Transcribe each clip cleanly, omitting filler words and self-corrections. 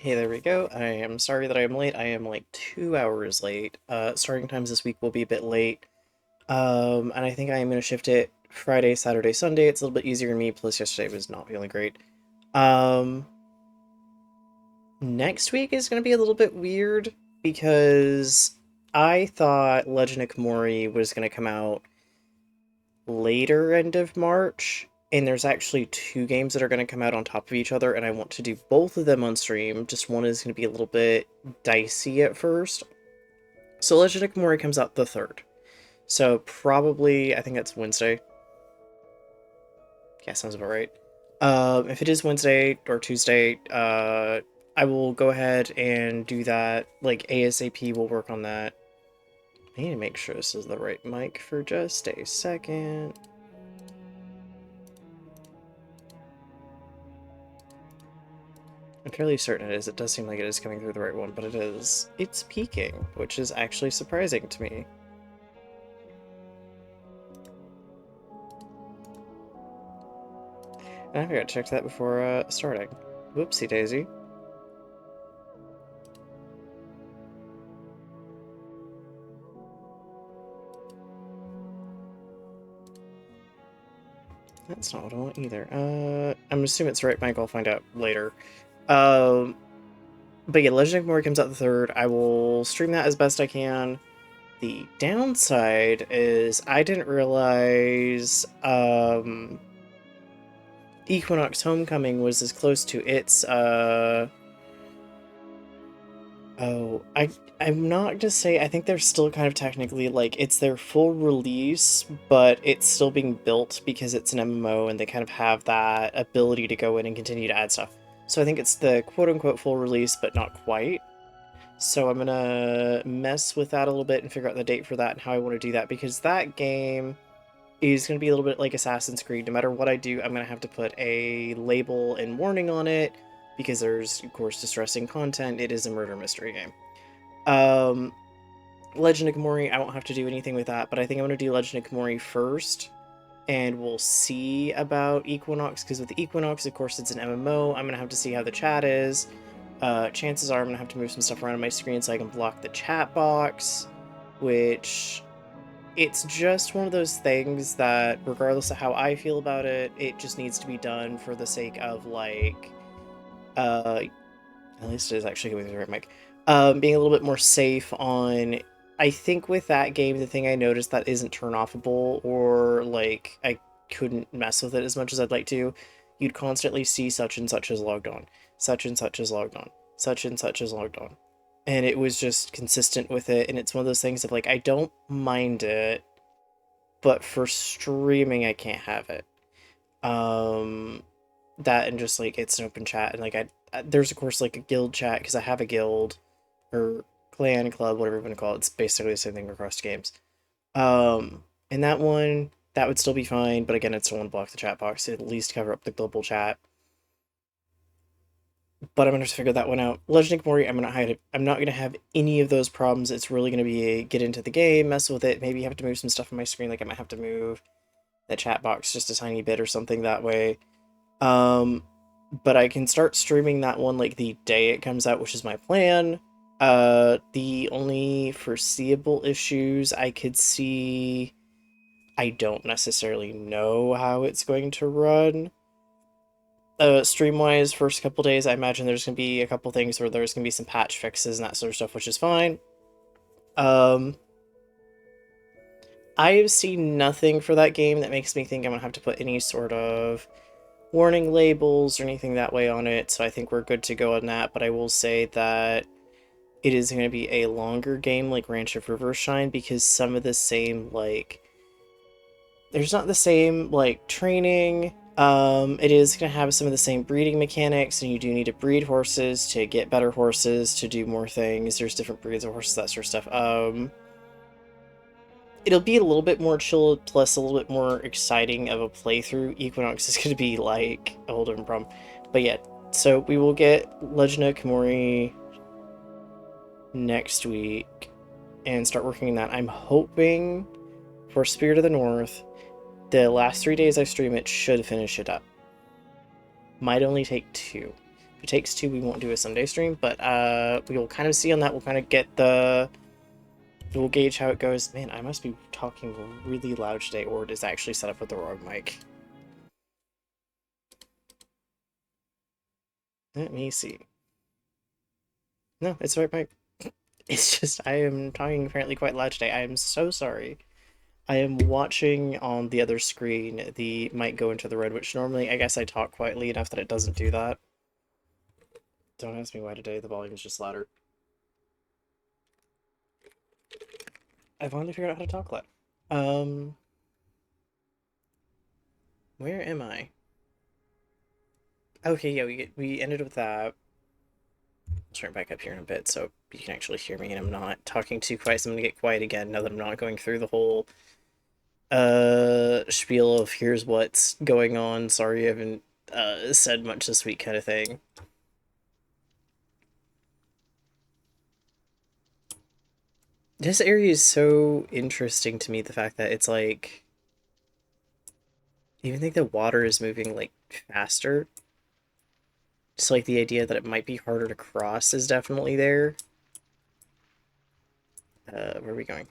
Hey, there we go. I am sorry that I am late. I am like 2 hours late. Starting times this week will be a bit late. And I think I am going to shift it Friday, Saturday, Sunday. It's a little bit easier for me, plus yesterday was not feeling great. Um, Next week is going to be a little bit weird because I thought Legend of Komori was going to come out later end of March, and there's actually two games that are going to come out on top of each other, and I want to do both of them on stream. Just one is going to be a little bit dicey at first. So Legend of Komori comes out the 3rd. So probably, I think that's Wednesday. Yeah, sounds about right. If it is Wednesday or Tuesday, I will go ahead and do that. Like, ASAP will work on that. I need to make sure this is the right mic for just a second. I'm fairly certain it is. It does seem like it is coming through the right one, but it is. It's peaking, which is actually surprising to me. And I forgot to check that before starting. Whoopsie daisy. That's not what I want either. I'm assuming it's the right mic. I'll find out later. Um, but yeah, Legend of Komori comes out the 3rd. I will stream that as best I can. The downside is I didn't realize Equinox Homecoming was as close to its I'm not gonna say, I think they're still kind of technically, like, it's their full release, but it's still being built because it's an MMO and they kind of have that ability to go in and continue to add stuff. So I think it's the quote-unquote full release, but not quite. So I'm gonna mess with that a little bit and figure out the date for that and how I want to do that, because that game is going to be a little bit like Assassin's Creed. No matter what I do, I'm going to have to put a label and warning on it, because there's, of course, distressing content. It is a murder mystery game. Um, Legend of Komori, I won't have to do anything with that, but I think I'm going to do Legend of Komori first, and we'll see about Equinox, because with Equinox, of course, it's an MMO. I'm going to have to see how the chat is. Chances are I'm going to have to move some stuff around on my screen so I can block the chat box, which it's just one of those things that, regardless of how I feel about it, it just needs to be done for the sake of, like, at least it is actually going with the right mic, being a little bit more safe on. I think with that game, the thing I noticed that isn't turn-offable, or, like, I couldn't mess with it as much as I'd like to, you'd constantly see such and such is logged on, such and such is logged on, such and such is logged on. And it was just consistent with it, and it's one of those things of, like, I don't mind it, but for streaming, I can't have it. Um, that, and just, like, it's an open chat, and, like, there's, of course, like, a guild chat, because I have a guild, or clan, club, whatever you want to call it. It's basically the same thing across games. And that one, that would still be fine, but again, it's still want to block the chat box to at least cover up the global chat. But I'm gonna have to figure that one out. Legend of Komori, I'm gonna hide it. I'm not gonna have any of those problems. It's really gonna be a get into the game, mess with it, maybe have to move some stuff on my screen, like I might have to move the chat box just a tiny bit or something that way. Um, but I can start streaming that one like the day it comes out, which is my plan. The only foreseeable issues I could see, I don't necessarily know how it's going to run. Stream-wise, first couple days, I imagine there's going to be a couple things where there's going to be some patch fixes and that sort of stuff, which is fine. I have seen nothing for that game that makes me think I'm going to have to put any sort of warning labels or anything that way on it, so I think we're good to go on that, but I will say that it is going to be a longer game like Ranch of Rivershine, because some of the same, like, there's not the same, like, training. It is going to have some of the same breeding mechanics, and you do need to breed horses to get better horses to do more things. There's different breeds of horses, that sort of stuff. It'll be a little bit more chill, plus a little bit more exciting of a playthrough. Equinox is going to be, like, a whole different problem. But yeah, so we will get Legend of Komori next week and start working on that. I'm hoping for Spirit of the North, the last 3 days I stream it should finish it up. Might only take 2. it takes two, we won't do a Sunday stream, but we will kind of see on that. We'll kind of get the... We'll gauge how it goes. Man, I must be talking really loud today, or it is actually set up with the wrong mic. Let me see. No, it's the right mic. It's just, I am talking apparently quite loud today. I am so sorry. I am watching on the other screen the mic go into the red, which normally I guess I talk quietly enough that it doesn't do that. Don't ask me why today the volume is just louder. I finally figured out how to talk loud. Where am I? Okay, yeah, we ended with that. I'll turn it back up here in a bit so you can actually hear me and I'm not talking too quiet, so I'm gonna get quiet again now that I'm not going through the whole spiel of here's what's going on, sorry I haven't said much this week kind of thing. This area is so interesting to me, the fact that it's like, I even think the water is moving like faster. Just like the idea that it might be harder to cross is definitely there. Where are we going?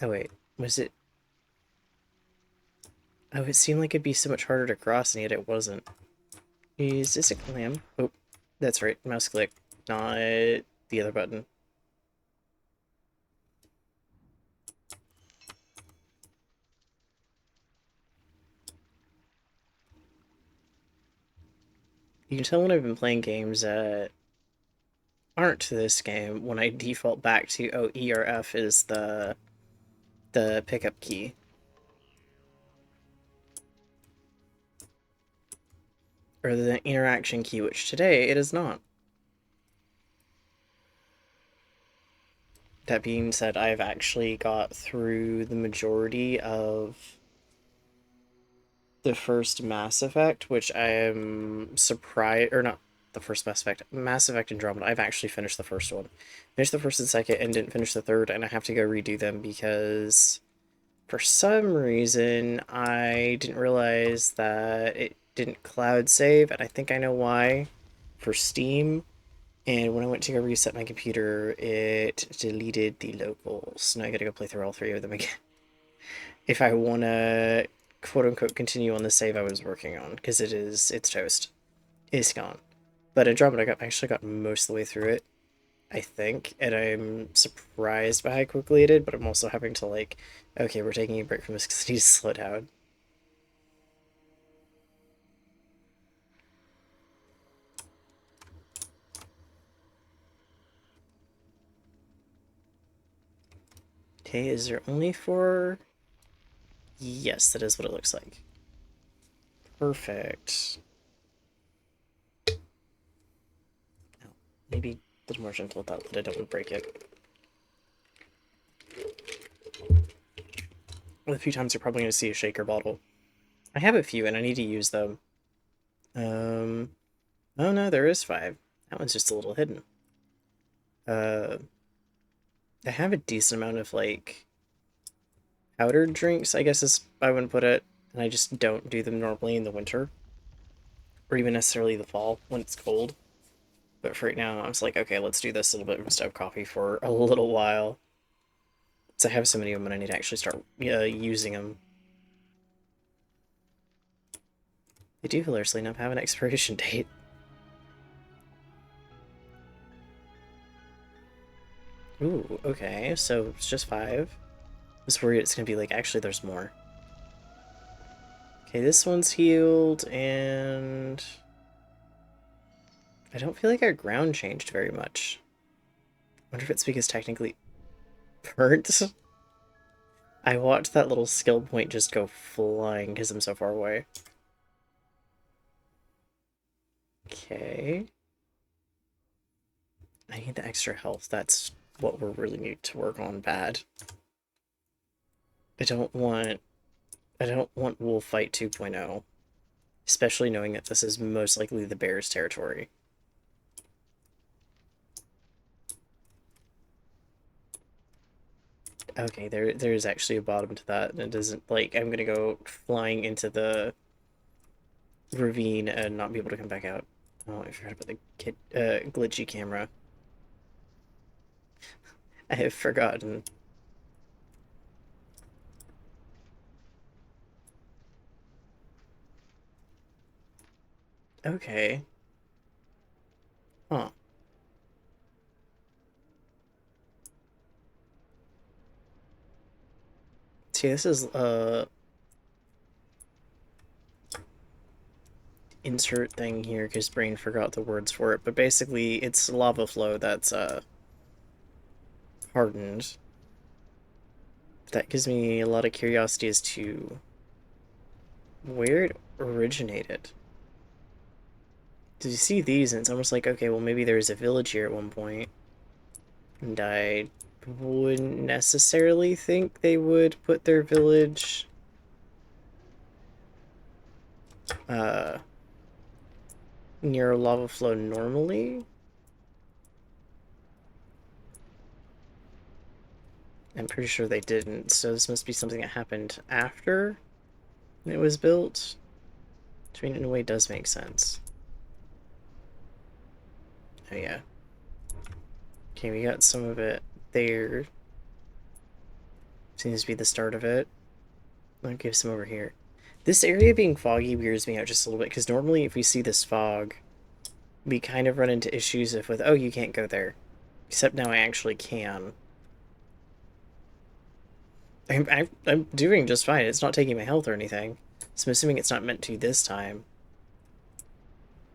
Oh wait, was it? Oh, it seemed like it'd be so much harder to cross, and yet it wasn't. Is this a clam? Oh, that's right, mouse click, not the other button. You can tell when I've been playing games that aren't this game when I default back to, oh, E or F is the pickup key. Or the interaction key, which today it is not. That being said, I've actually got through the majority of the first Mass Effect, which I am surprised, or not the first Mass Effect, Mass Effect Andromeda. I've actually finished the first one. Finished the first and second and didn't finish the third, and I have to go redo them because for some reason I didn't realize that it didn't cloud save, and I think I know why, for Steam. And when I went to go reset my computer, it deleted the locals. Now I gotta go play through all three of them again. If I wanna quote unquote continue on the save I was working on, because it's toast. It's gone. But Andromeda actually got most of the way through it, I think, and I'm surprised by how quickly it did, but I'm also having to like, okay, we're taking a break from this because I need to slow down. Okay, is there only four? Yes, that is what it looks like. Perfect. No, maybe a little more gentle with that lid, I don't want to break it. A few times you're probably going to see a shaker bottle. I have a few and I need to use them. Oh no, there is five. That one's just a little hidden. I have a decent amount of, like, powdered drinks, I guess is I wouldn't put it, and I just don't do them normally in the winter. Or even necessarily the fall, when it's cold. But for right now, I was like, okay, let's do this little bit of stove coffee for a little while. So I have so many of them and I need to actually start using them. They do hilariously enough have an expiration date. Ooh, okay, so it's just five. I was worried it's gonna be like, actually there's more. Okay, this one's healed, and I don't feel like our ground changed very much. I wonder if it's because technically burnt? I watched that little skill point just go flying because I'm so far away. Okay. I need the extra health. That's what we really need to work on bad. I don't want Wolf Fight 2.0. Especially knowing that this is most likely the bear's territory. Okay, there's actually a bottom to that, and it doesn't, like, I'm gonna go flying into the ravine and not be able to come back out. Oh, I forgot about the glitchy camera. I have forgotten. Okay. Huh. See, this is, insert thing here because brain forgot the words for it, but basically it's lava flow that's, hardened. That gives me a lot of curiosity as to where it originated. Did you see these? And it's almost like, okay, well, maybe there was a village here at one point, and I wouldn't necessarily think they would put their village uh, near a lava flow normally. I'm pretty sure they didn't, so this must be something that happened after it was built. Which, I mean, in a way, does make sense. Oh, yeah. Okay, we got some of it there. Seems to be the start of it. I'll give some over here. This area being foggy weirds me out just a little bit, because normally if we see this fog, we kind of run into issues with, oh, you can't go there. Except now I actually can. I'm doing just fine. It's not taking my health or anything. So I'm assuming it's not meant to this time.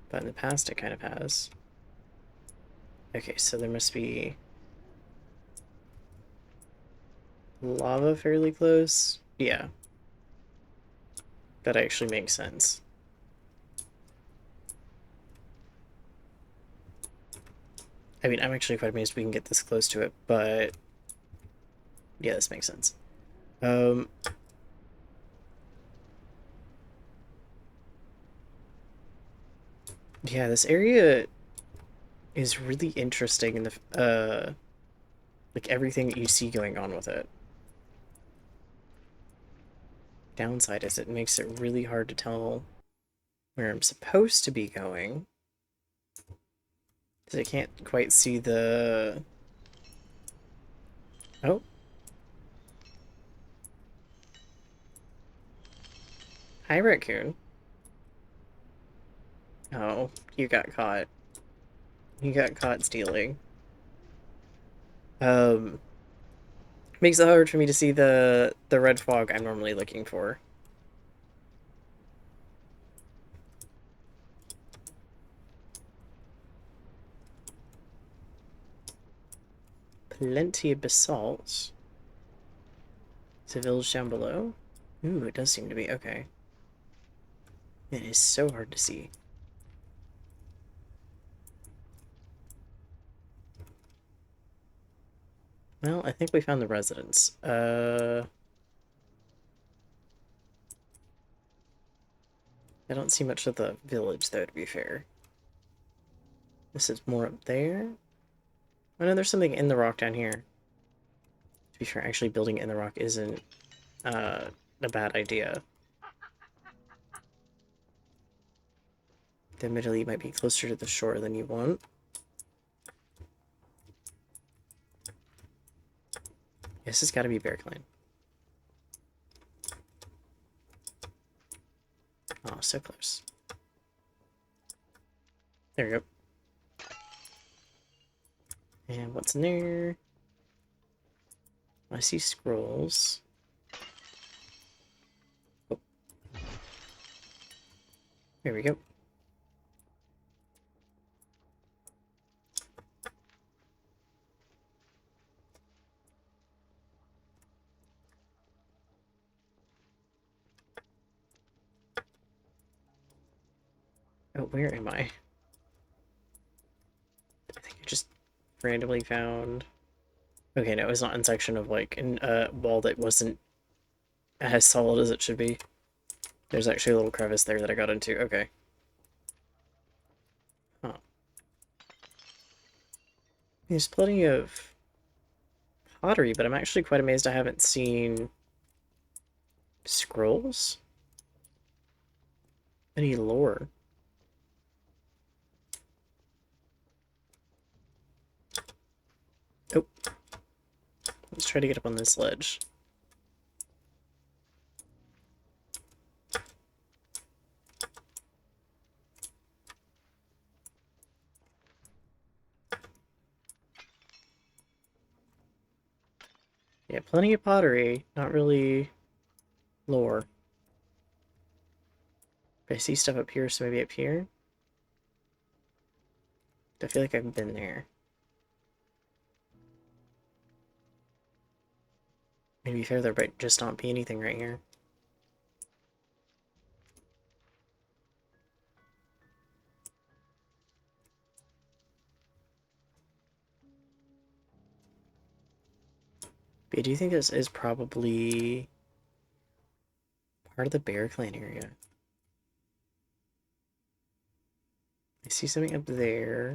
But in the past it kind of has. Okay, so there must be lava fairly close. Yeah. That actually makes sense. I mean, I'm actually quite amazed we can get this close to it, but yeah, this makes sense. Yeah, this area is really interesting in the like everything that you see going on with it. Downside is it makes it really hard to tell where I'm supposed to be going. Because I can't quite see the... Oh. Hi, raccoon. Oh, you got caught. You got caught stealing. Makes it hard for me to see the red fog I'm normally looking for. Plenty of basalt. It's a village down below. Ooh, it does seem to be. Okay. It is so hard to see. Well, I think we found the residence. I don't see much of the village, though, to be fair. This is more up there. Oh no, there's something in the rock down here. To be fair, actually building in the rock isn't a bad idea. Admittedly, you might be closer to the shore than you want. Yes, it's gotta be Bear Clan. Oh, so close. There we go. And what's in there? I see scrolls. Oh. There we go. Oh, where am I? I think I just randomly found... Okay, no, it's not in section of, like, a wall that wasn't as solid as it should be. There's actually a little crevice there that I got into. Okay. Huh. There's plenty of pottery, but I'm actually quite amazed I haven't seen scrolls. Any lore. Oh. Let's try to get up on this ledge. Yeah, plenty of pottery, not really lore. But I see stuff up here, so maybe up here? I feel like I've been there. Maybe fair, there might just not be anything right here. But I do think this is probably part of the Bear Clan area. I see something up there.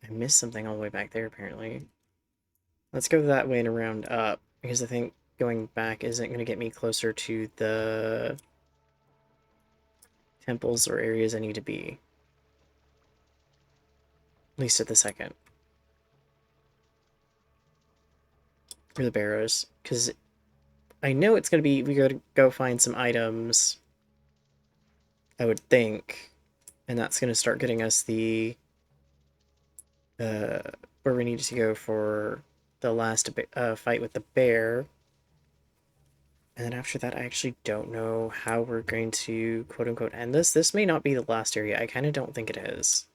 I missed something all the way back there, apparently. Let's go that way and around up, because I think going back isn't going to get me closer to the temples or areas I need to be. At least at the second. Or the barrows, because I know it's going to be, we got to go find some items, I would think, and that's going to start getting us the, where we need to go for the last fight with the bear. And then after that, I actually don't know how we're going to quote-unquote end this. This may not be the last area. I kind of don't think it is.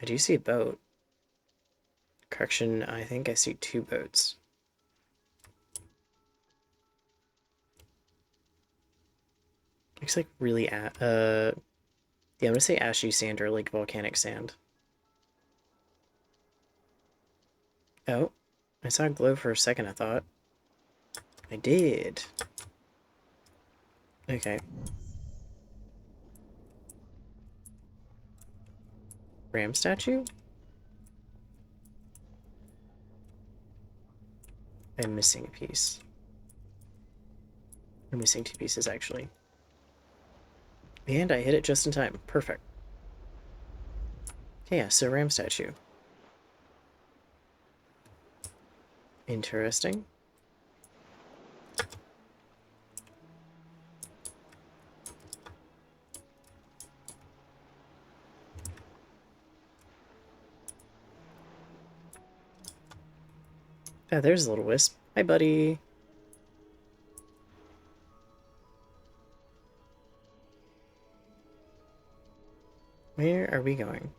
I do see a boat. Correction, I think I see 2 boats. Looks like really, yeah, I'm gonna say ashy sand or like volcanic sand. Oh, I saw a glow for a second, I thought. I did. Okay. Ram statue? I'm missing a piece. I'm missing 2 pieces, actually. And I hit it just in time. Perfect. Okay, yeah, so ram statue. Interesting. Ah, there's a little wisp. Hi, buddy. Where are we going?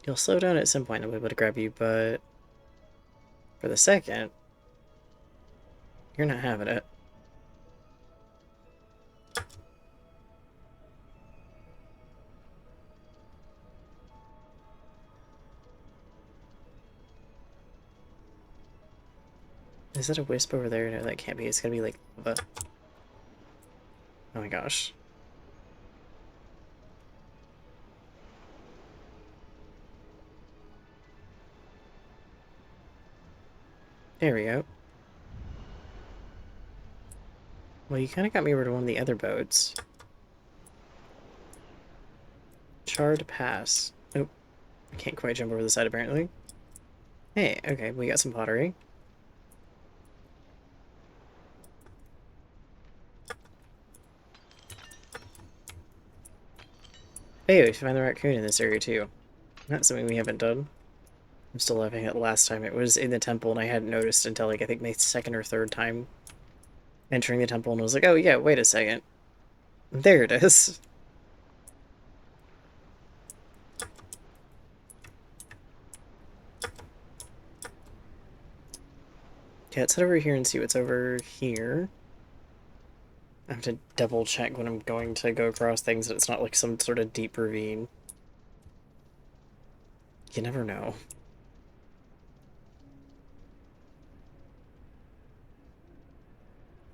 You'll slow down at some point, I'll be able to grab you, but for the second, you're not having it. Is that a wisp over there? No, that can't be. It's gonna be like lava. Oh my gosh. There we go. Well, you kind of got me over to one of the other boats. Charred Pass. Oh, I can't quite jump over the side apparently. Hey, okay, we got some pottery. Hey, we found the raccoon in this area too. That's something we haven't done. I'm still laughing at the last time it was in the temple and I hadn't noticed until like I think my second or third time entering the temple and was like, oh yeah, wait a second. There it is. Okay, let's head over here and see what's over here. I have to double check when I'm going to go across things that it's not like some sort of deep ravine. You never know.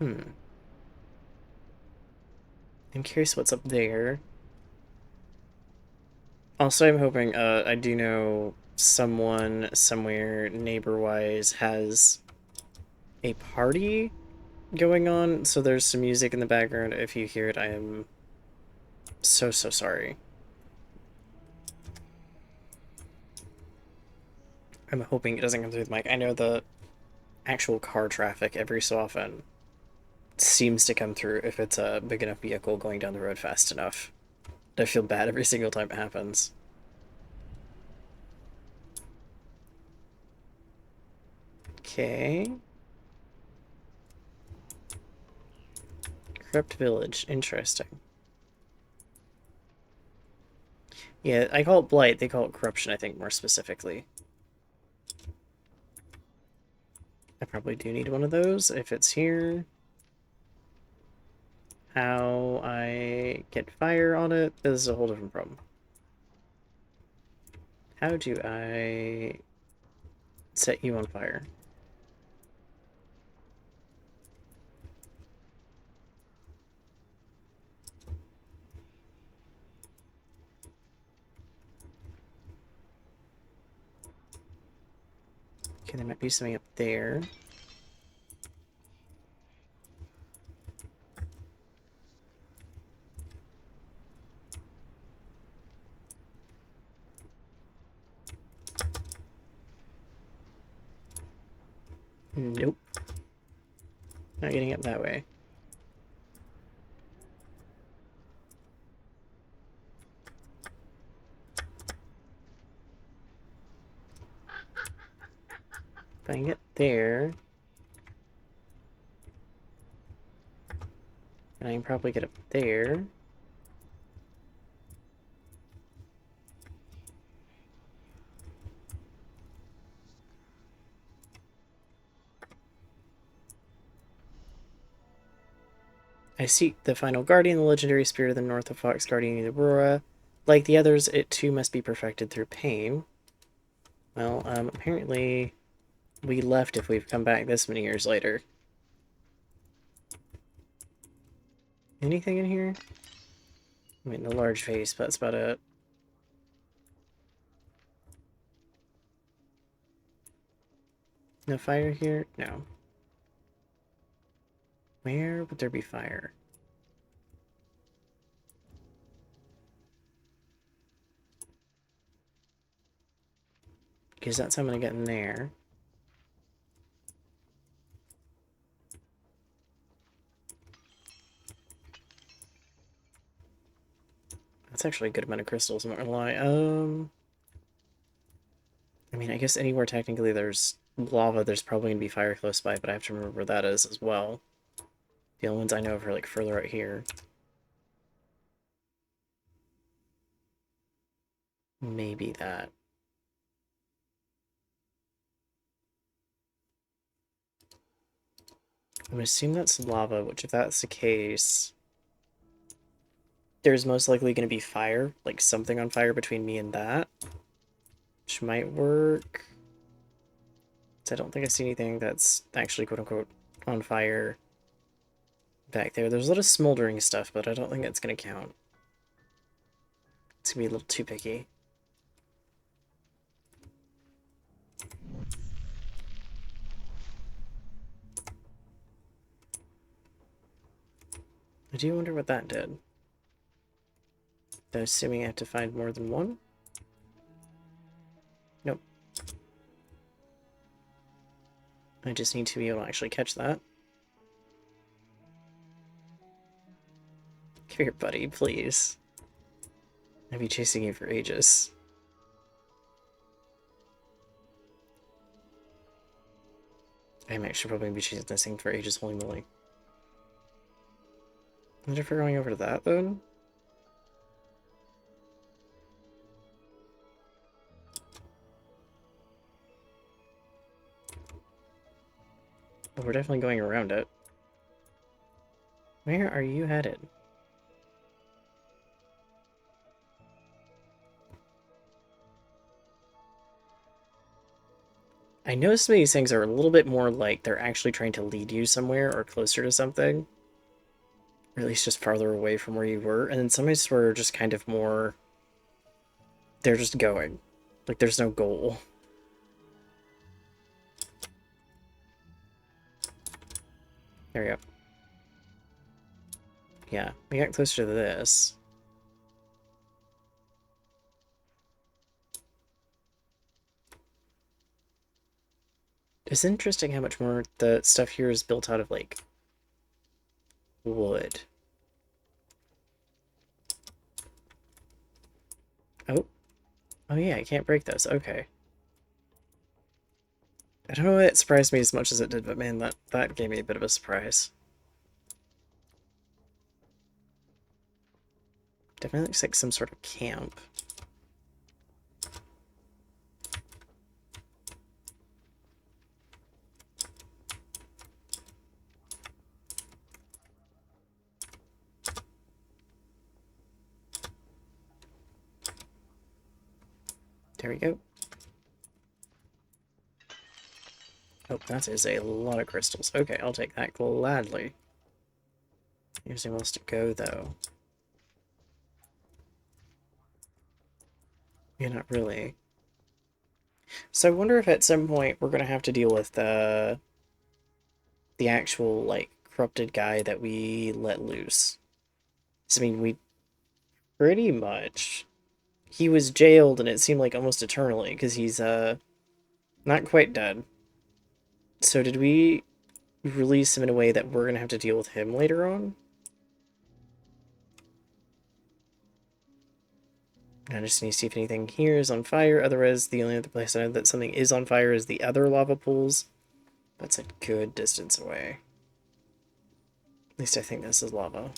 Hmm. I'm curious what's up there. Also, I'm hoping, I do know someone somewhere neighbor-wise has a party going on, so there's some music in the background. If you hear it, I am so, so sorry. I'm hoping it doesn't come through the mic. I know the actual car traffic every so often seems to come through if it's a big enough vehicle going down the road fast enough. I feel bad every single time it happens. Okay. Corrupt Village. Interesting. Yeah, I call it Blight. They call it Corruption, I think, more specifically. I probably do need one of those if it's here. How I get fire on it is a whole different problem. How do I set you on fire? Okay, there might be something up there. Nope. Not getting up that way. If I can get there, and I can probably get up there. I seek the final guardian, the legendary spirit of the north of Fox, guardian of the Aurora. Like the others, it too must be perfected through pain. Well, apparently we left if we've come back this many years later. Anything in here? I mean, the large face, but that's about it. No fire here? No. Where would there be fire? Because that's how I'm going to get in there. That's actually a good amount of crystals, I'm not gonna lie. I mean, I guess anywhere technically there's lava, there's probably gonna be fire close by, but I have to remember where that is as well. The only ones I know of are like further out here. Maybe that. I'm gonna assume that's lava, which if that's the case, there's most likely gonna be fire, like something on fire between me and that, which might work. I don't think I see anything that's actually quote-unquote on fire back there. There's a lot of smoldering stuff, but I don't think that's gonna count. It's gonna be a little too picky. I do wonder what that did. I'm assuming I have to find more than one? Nope. I just need to be able to actually catch that. Come here, buddy, please. I've been chasing you for ages. I'm actually probably gonna be chasing this thing for ages, holy moly. I wonder if we're going over to that, then? Oh, we're definitely going around it. Where are you headed? I know some of these things are a little bit more like they're actually trying to lead you somewhere or closer to something. Or at least just farther away from where you were. And then some places were just kind of more... They're just going. Like, there's no goal. There we go. Yeah, we got closer to this. It's interesting how much more the stuff here is built out of, like, wood. Oh. Oh yeah, I can't break those. Okay. I don't know why it surprised me as much as it did, but man, that gave me a bit of a surprise. Definitely looks like some sort of camp. There we go. Oh, that is a lot of crystals. Okay, I'll take that gladly. Here's where else to go, though. Yeah, not really. So I wonder if at some point we're gonna have to deal with the actual, like, corrupted guy that we let loose. So, I mean, we pretty much... He was jailed, and it seemed like almost eternally, because he's, not quite dead. So did we release him in a way that we're gonna have to deal with him later on? I just need to see if anything here is on fire. Otherwise, the only other place I know that something is on fire is the other lava pools. That's a good distance away. At least I think this is lava.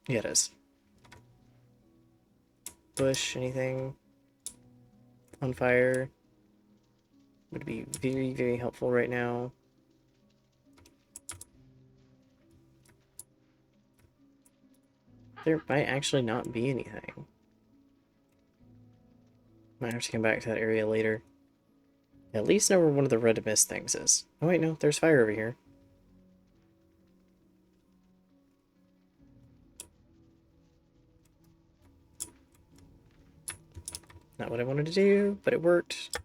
Yeah, it is. Bush, anything on fire would be very, very helpful right now. There might actually not be anything. Might have to come back to that area later. At least know where one of the red mist things is. Oh wait, no, there's fire over here. Not what I wanted to do, but it worked.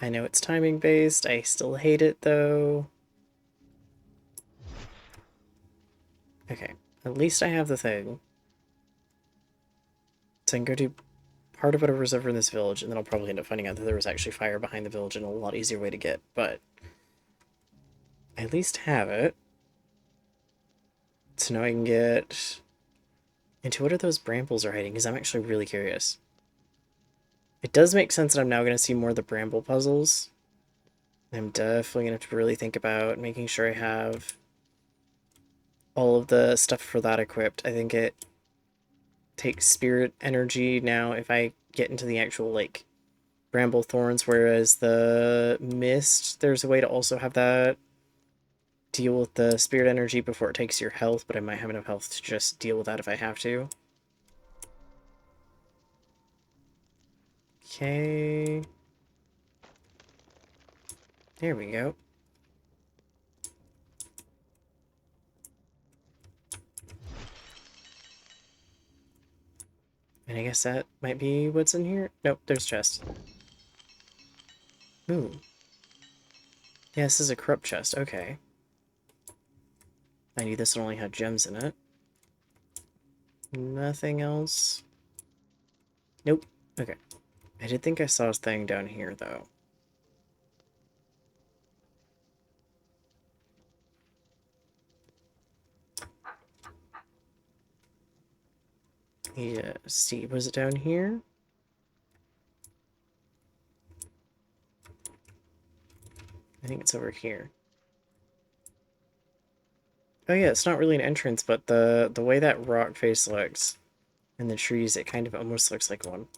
I know it's timing based, I still hate it though. Okay, at least I have the thing. So I can go do part of whatever's over in this village, and then I'll probably end up finding out that there was actually fire behind the village and a lot easier way to get, but I at least have it. So now I can get into what are those brambles are hiding, because I'm actually really curious. It does make sense that I'm now going to see more of the bramble puzzles. I'm definitely going to have to really think about making sure I have all of the stuff for that equipped. I think it takes spirit energy now if I get into the actual, like, bramble thorns, whereas the mist, there's a way to also have that deal with the spirit energy before it takes your health, but I might have enough health to just deal with that if I have to. Okay. There we go. And I guess that might be what's in here? Nope, there's chest. Ooh. Yeah, this is a corrupt chest, okay. I knew this one only had gems in it. Nothing else. Nope. Okay. I did think I saw a thing down here, though. Yeah, see, was it down here? I think it's over here. Oh yeah, it's not really an entrance, but the way that rock face looks in the trees, it kind of almost looks like one.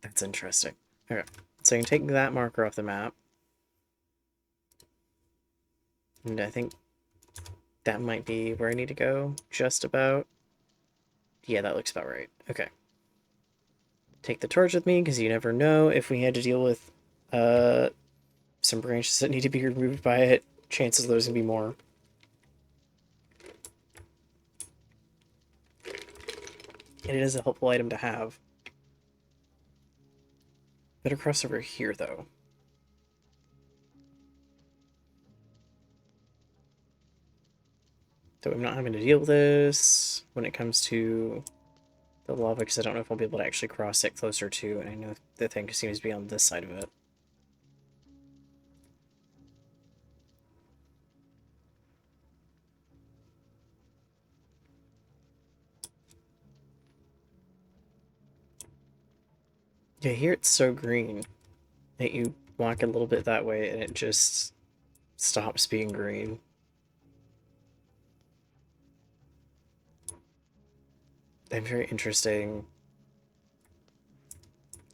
That's interesting. Okay, so I can take that marker off the map. And I think That might be where I need to go, just about. Yeah, that looks about right. Okay. Take the torch with me, because you never know if we had to deal with uh, some branches that need to be removed by it. Chances of those going to be more. And it is a helpful item to have. Better cross over here, though. So I'm not having to deal with this when it comes to the lava, because I don't know if I'll be able to actually cross it closer to, and I know the thing seems to be on this side of it. Yeah, here it's so green that you walk a little bit that way and it just stops being green. And very interesting.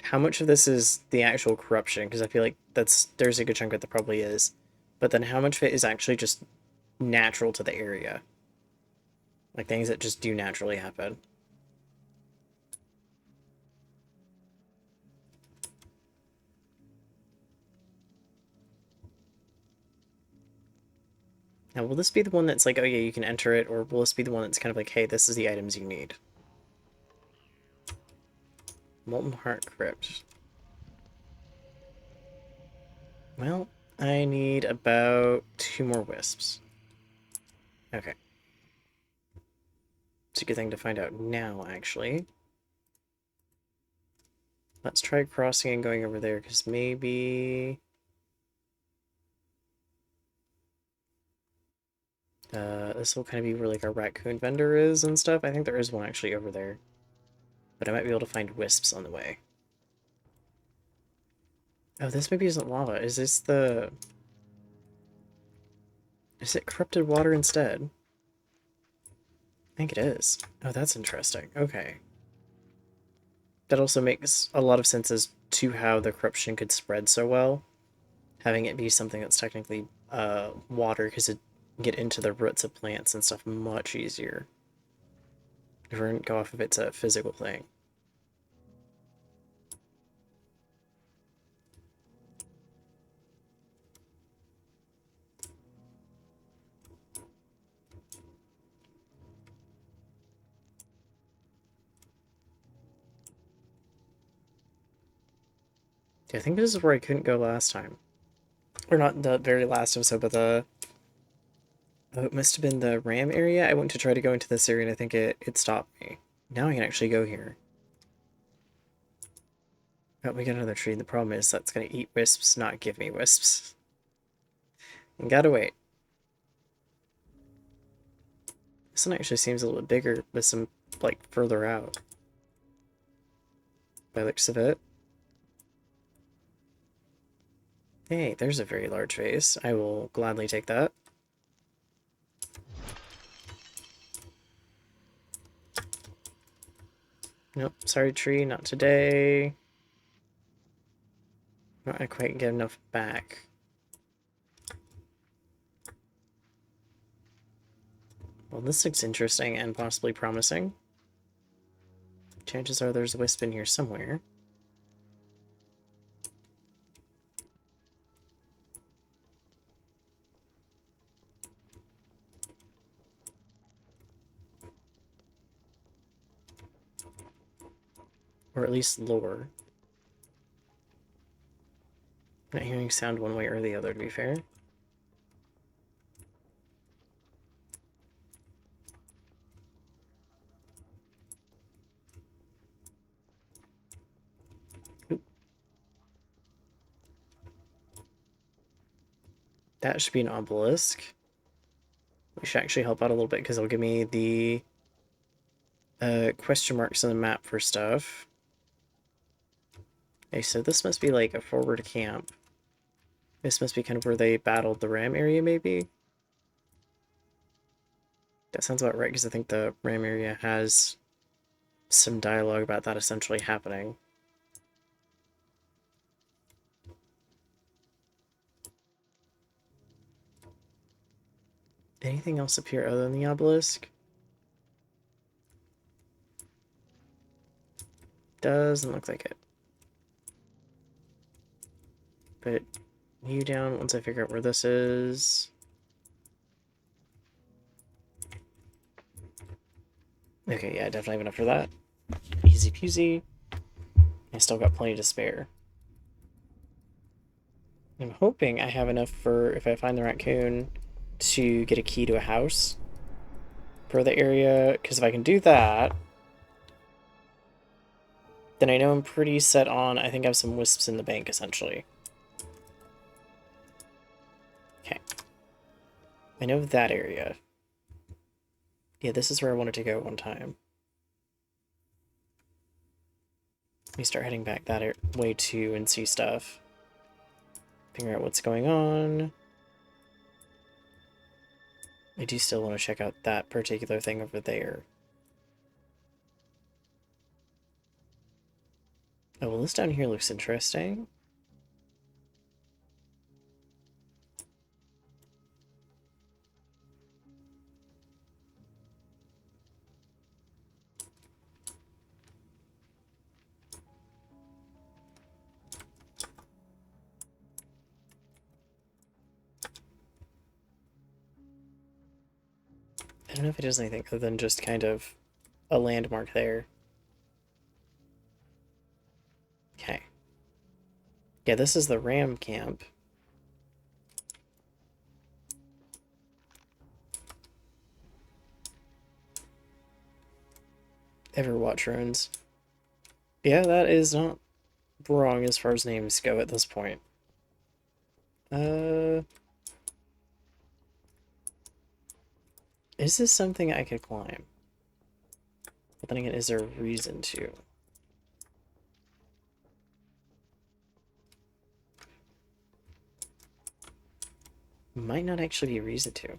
How much of this is the actual corruption? Because I feel like there's a good chunk of it that probably is. But then how much of it is actually just natural to the area? Like things that just do naturally happen. Now, will this be the one that's like, oh yeah, you can enter it, or will this be the one that's kind of like, hey, this is the items you need? Molten Heart Crypt. Well, I need about 2 more wisps. Okay. It's a good thing to find out now, actually. Let's try crossing and going over there, because maybe... this will kind of be where like our raccoon vendor is and stuff. I think there is one actually over there. But I might be able to find wisps on the way. Oh, this maybe isn't lava. Is this the... Is it corrupted water instead? I think it is. Oh, that's interesting. Okay. That also makes a lot of sense as to how the corruption could spread so well. Having it be something that's technically water, because it get into the roots of plants and stuff much easier. If we're going to go off if it's a physical thing. Yeah, I think this is where I couldn't go last time. Or not the very last episode, but the... Oh, it must have been the ram area. I went to try to go into this area and I think it stopped me. Now I can actually go here. Oh, we got another tree. The problem is that's going to eat wisps, not give me wisps. And gotta wait. This one actually seems a little bit bigger with some, like, further out. By the looks of it. Hey, there's a very large vase. I will gladly take that. Nope, sorry tree, not today. Not gonna quite get enough back. Well, this looks interesting and possibly promising. Chances are there's a wisp in here somewhere. Or at least lower. Not hearing sound one way or the other, to be fair. Oop. That should be an obelisk. We should actually help out a little bit because it'll give me the question marks on the map for stuff. Okay, so this must be like a forward camp. This must be kind of where they battled the ram area, maybe? That sounds about right, because I think the ram area has some dialogue about that essentially happening. Anything else up here other than the obelisk? Doesn't look like it. Put you down once I figure out where this is. Okay, yeah, definitely have enough for that. Easy peasy. I still got plenty to spare. I'm hoping I have enough for, if I find the raccoon, to get a key to a house for the area, because if I can do that, then I know I'm pretty set on, I think I have some wisps in the bank, essentially. Okay. I know that area. Yeah, this is where I wanted to go at one time. Let me start heading back that way too and see stuff. Figure out what's going on. I do still want to check out that particular thing over there. Oh, well, this down here looks interesting. I don't know if it does anything other than just kind of a landmark there. Okay. Yeah, this is the ram camp. Everwatch ruins. Yeah, that is not wrong as far as names go at this point. Is this something I could climb? But then again, is there a reason to? Might not actually be a reason to.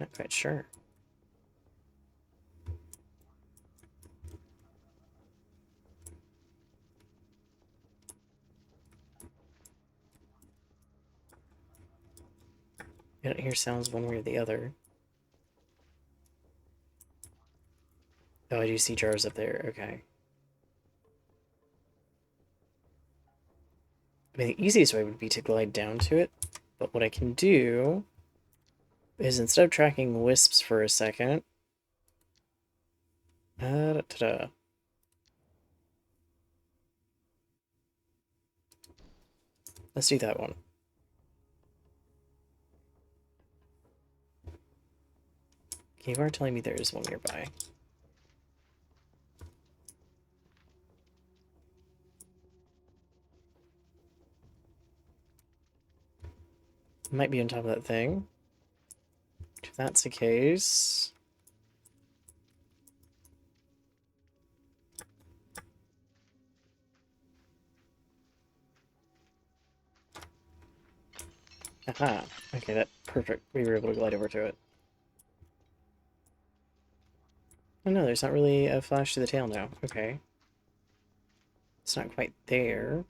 Not quite sure. I don't hear sounds one way or the other. Oh, I do see jars up there. Okay. I mean, the easiest way would be to glide down to it, but what I can do is instead of tracking wisps for a second, ta-da. Let's do that one. Okay, you are telling me there is one nearby. Might be on top of that thing. If that's the case... Aha. Okay, that perfect. We were able to glide over to it. Oh no, there's not really a flash to the tail now. Okay. It's not quite there.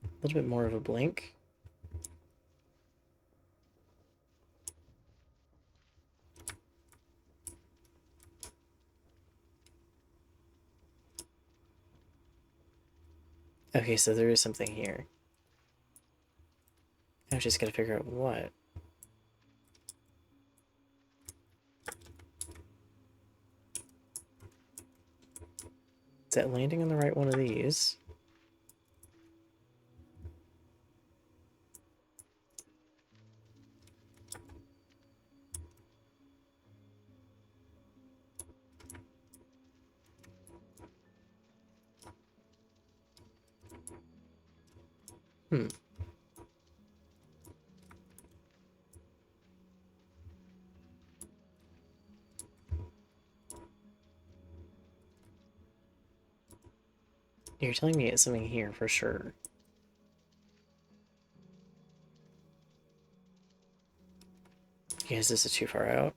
A little bit more of a blink. Okay, so there is something here. I just gotta figure out what. Is that landing on the right one of these? Hmm. You're telling me it's something here for sure. Yes, this is too far out.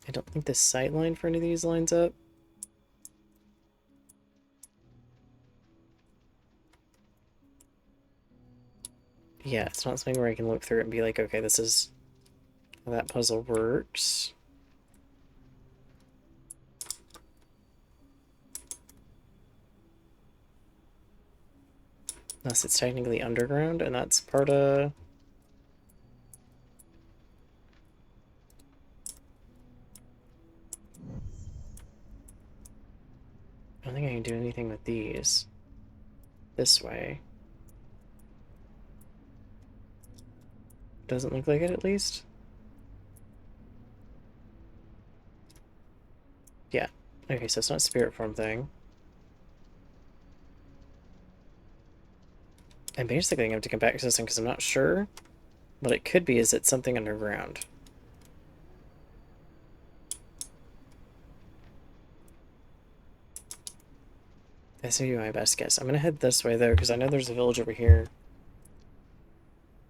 I don't think the sight line for any of these lines up. Yeah, it's not something where I can look through it and be like, okay, this is how that puzzle works. Unless it's technically underground, and that's part of... I don't think I can do anything with these. This way. Doesn't look like it, at least. Yeah. Okay, so it's not a spirit form thing. I'm basically going to have to come back to this one because I'm not sure. What it could be is it's something underground. That's gonna be my best guess. I'm gonna head this way though, because I know there's a village over here.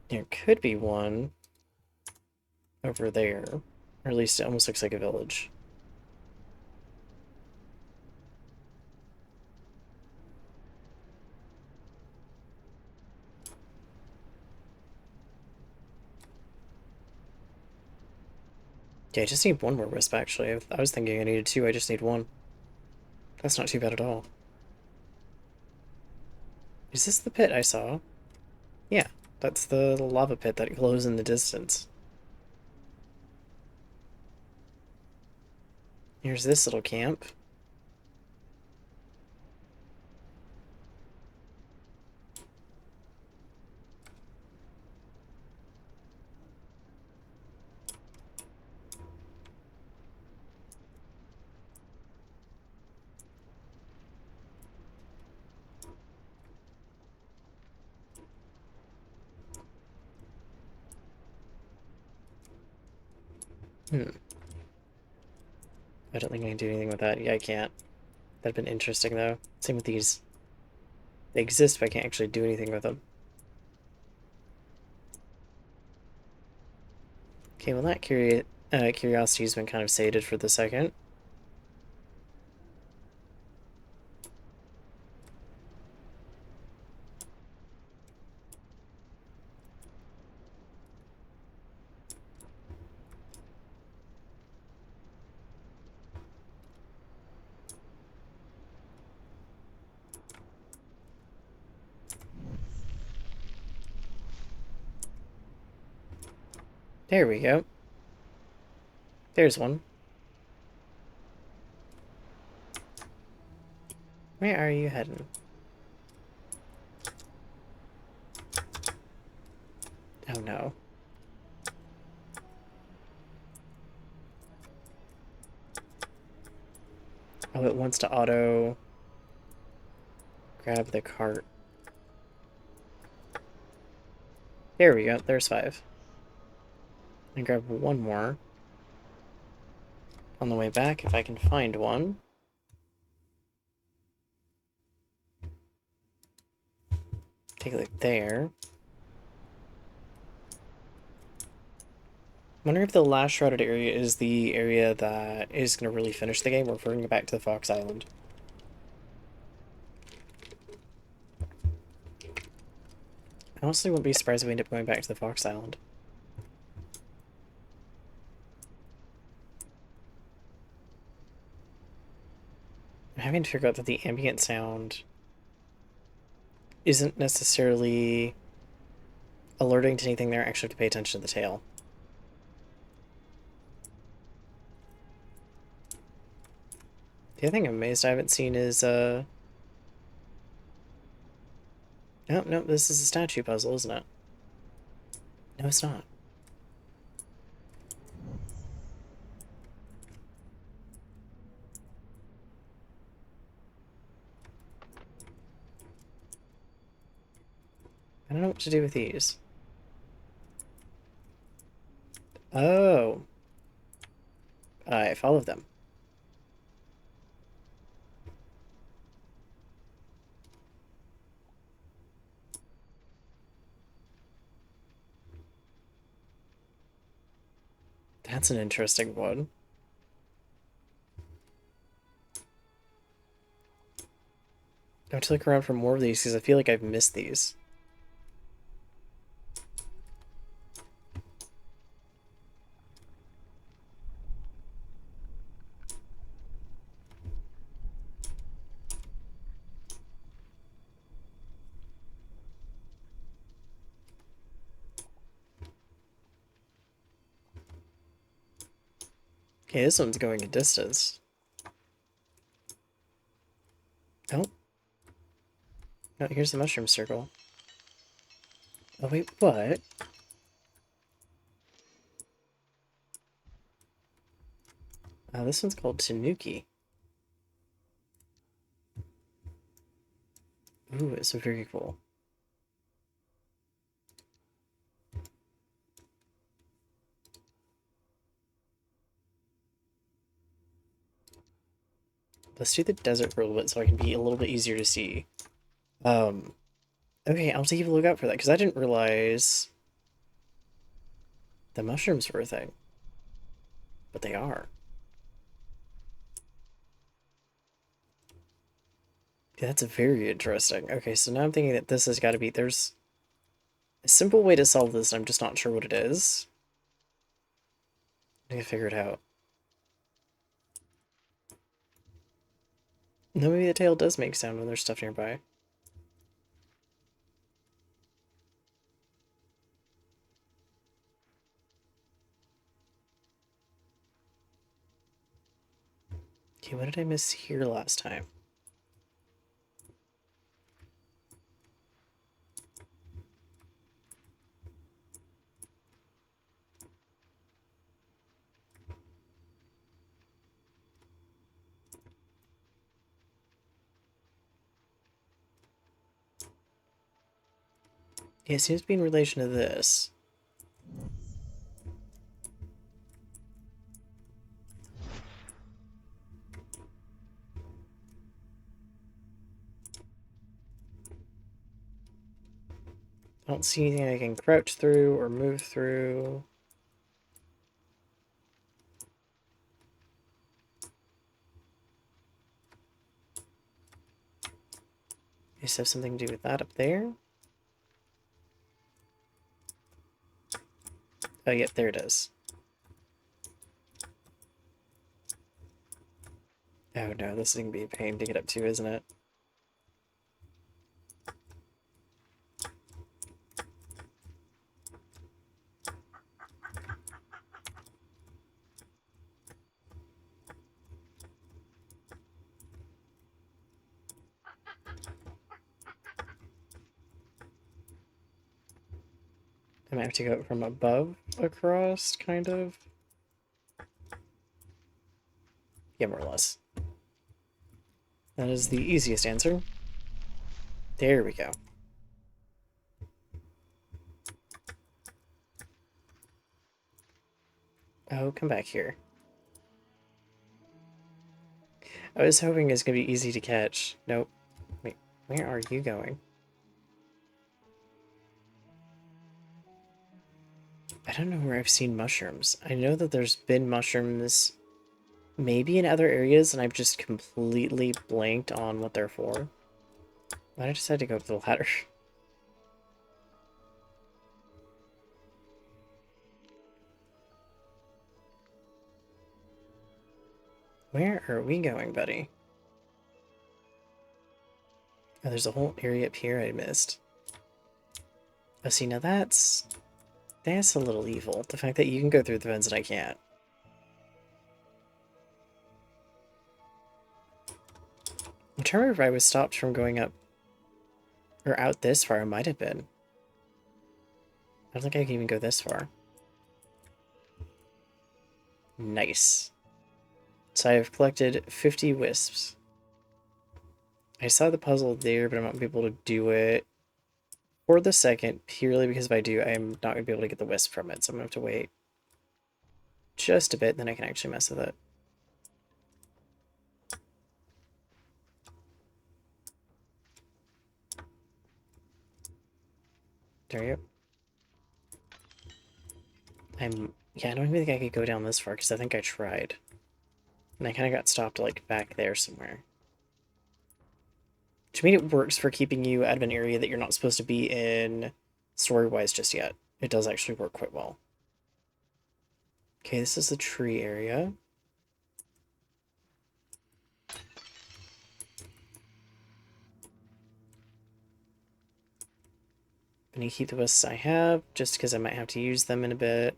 There could be one over there. Or at least it almost looks like a village. Yeah, I just need one more wisp actually. I was thinking I needed two, I just need one. That's not too bad at all. Is this the pit I saw? Yeah, that's the lava pit that glows in the distance. Here's this little camp. Hmm. I don't think I can do anything with that. Yeah, I can't. That'd been interesting though. Same with these. They exist, but I can't actually do anything with them. Okay, well that curiosity's been kind of sated for the second. There we go. There's one. Where are you heading? Oh no. Oh, it wants to auto grab the cart. There we go. There's 5. And grab one more on the way back if I can find one. Take a look there. Wonder if the last shrouded area is the area that is going to really finish the game, or if we're going to go back to the Fox Island. I honestly wouldn't be surprised if we end up going back to the Fox Island. I'm having to figure out that the ambient sound isn't necessarily alerting to anything there. I actually have to pay attention to the tail. The other thing I'm amazed I haven't seen is, Oh, no, this is a statue puzzle, isn't it? No, it's not. I don't know what to do with these. Oh. I follow them. That's an interesting one. I have to look around for more of these because I feel like I've missed these. Okay, this one's going a distance. Oh. No, here's the mushroom circle. Oh wait, what? This one's called Tanuki. Ooh, it's very cool. Let's do the desert for a little bit so I can be a little bit easier to see. Okay, I'll take a look out for that, because I didn't realize the mushrooms were a thing. But they are. Yeah, that's very interesting. Okay, so now I'm thinking that this has got to be... There's a simple way to solve this, and I'm just not sure what it is. I need to figure it out. No, maybe the tail does make sound when there's stuff nearby. Okay, what did I miss here last time? Yeah, it seems to be in relation to this. I don't see anything I can crouch through or move through. Does this have something to do with that up there? Oh, yep, there it is. Oh no, this is gonna be a pain to get up to, isn't it? I might have to go from above across, kind of. Yeah, more or less. That is the easiest answer. There we go. Oh, come back here. I was hoping it's gonna be easy to catch. Nope. Wait, where are you going? I don't know where I've seen mushrooms. I know that there's been mushrooms maybe in other areas, and I've just completely blanked on what they're for. Why did I decide to go up the ladder? Where are we going, buddy? Oh, there's a whole area up here I missed. Oh, see, now that's a little evil. The fact that you can go through the vents and I can't. I'm trying to remember if I was stopped from going up or out this far. I might have been. I don't think I can even go this far. Nice. So I've collected 50 wisps. I saw the puzzle there, but I'm not going to be able to do it for the second, purely because if I do, I am not going to be able to get the wisp from it. So I'm going to have to wait just a bit, then I can actually mess with it. There you go. I'm Yeah, I don't even think I could go down this far because I think I tried. And I kind of got stopped like back there somewhere. To me, it works for keeping you out of an area that you're not supposed to be in story-wise just yet. It does actually work quite well. Okay, this is the tree area. I'm gonna keep the wisps I have, just because I might have to use them in a bit.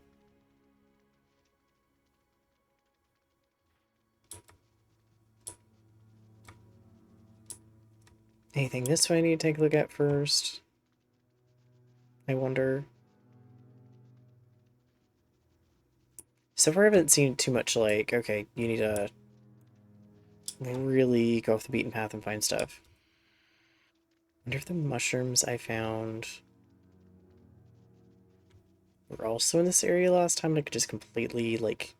Anything this way I need to take a look at first? I wonder. So far I haven't seen too much like, okay, you need to really go off the beaten path and find stuff. I wonder if the mushrooms I found were also in this area last time, and I could just completely, like,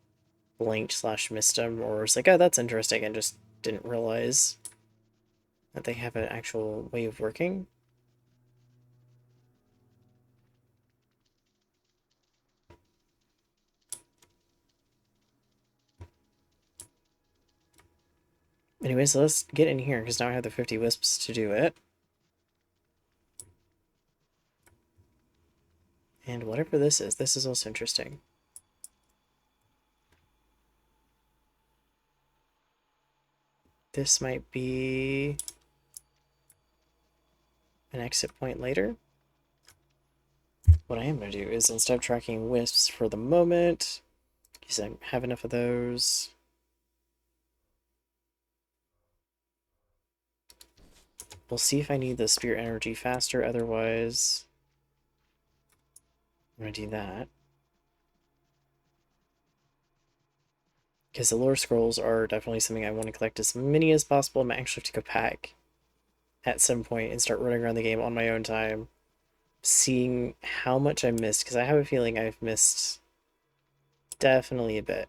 blanked slash missed them, or was like, oh, that's interesting, and just didn't realize that they have an actual way of working. Anyway, so let's get in here, because now I have the 50 wisps to do it. And whatever this is also interesting. This might be an exit point later. What I am going to do is, instead of tracking wisps for the moment, because I have enough of those, we'll see if I need the spirit energy faster, otherwise I'm going to do that. Because the lore scrolls are definitely something I want to collect as many as possible. I might actually have to go back at some point and start running around the game on my own time, seeing how much I missed, because I have a feeling I've missed definitely a bit.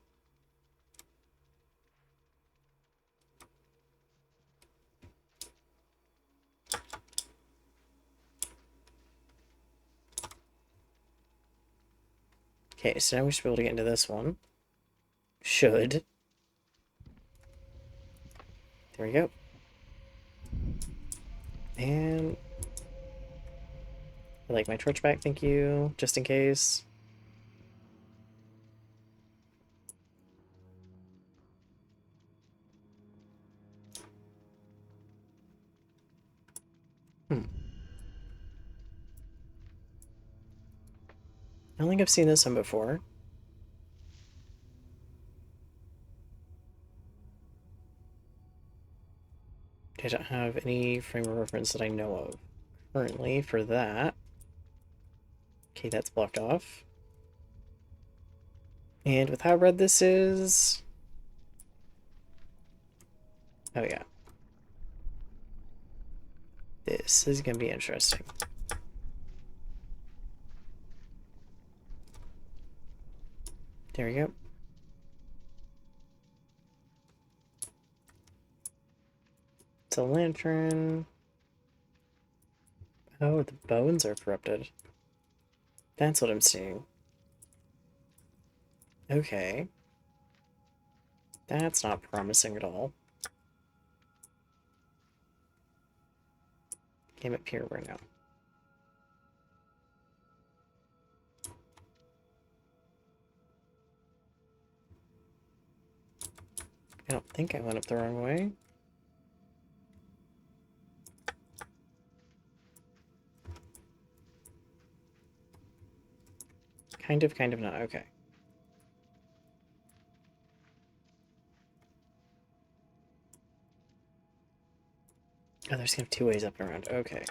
Okay, so now we should be able to get into this one. Should. There we go. And I like my torch back, thank you, just in case. I don't think I've seen this one before. I don't have any frame of reference that I know of currently for that. Okay, that's blocked off. And with how red this is... Oh yeah. This is going to be interesting. There we go. It's a lantern. Oh, the bones are corrupted. That's what I'm seeing. Okay. That's not promising at all. Game up here, where now? I don't think I went up the wrong way. Kind of not. Okay. Oh, there's kind of two ways up and around. Okay.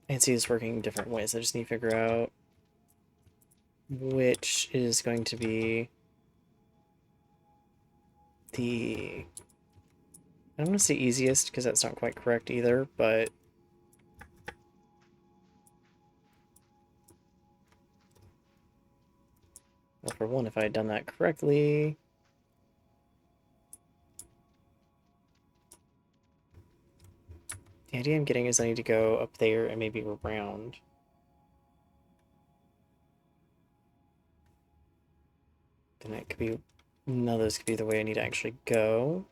I can see this working different ways. I just need to figure out which is going to be the... I don't want to say easiest, because that's not quite correct either, but... Well, for one, if I had done that correctly... The idea I'm getting is I need to go up there and maybe around. Then it could be... None of those could be the way I need to actually go.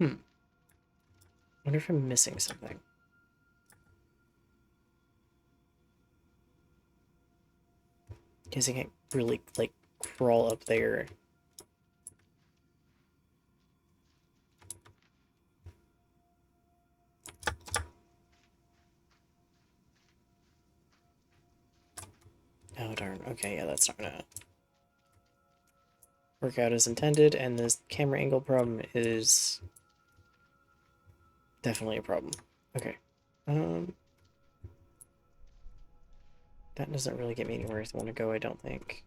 I wonder if I'm missing something. Because I can't really, like, crawl up there. Oh, darn. Okay, yeah, that's not gonna work out as intended, and this camera angle problem is definitely a problem. Okay. That doesn't really get me anywhere I want to go, I don't think.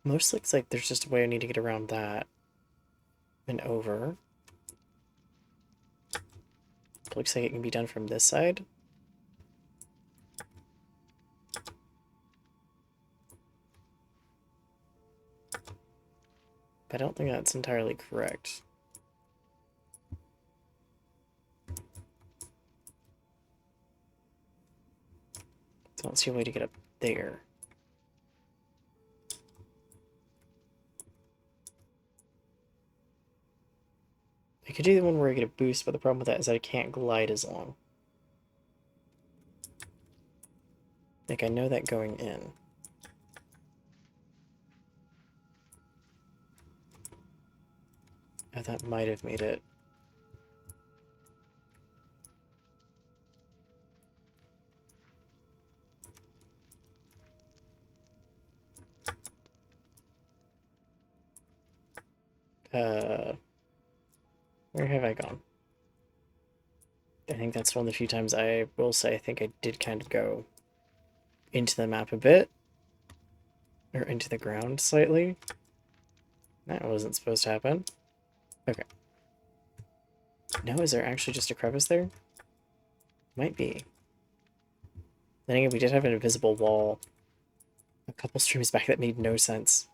Most looks like there's just a way I need to get around that and over. It looks like it can be done from this side. But I don't think that's entirely correct. So I don't see a way to get up there. I could do the one where I get a boost, but the problem with that is that I can't glide as long. Like, I know that going in. Oh, that might have made it. Where have I gone? I think that's one of the few times I will say I think I did kind of go into the map a bit. Or into the ground slightly. That wasn't supposed to happen. Okay. No, is there actually just a crevice there? Might be. Then again, we did have an invisible wall a couple streams back that made no sense.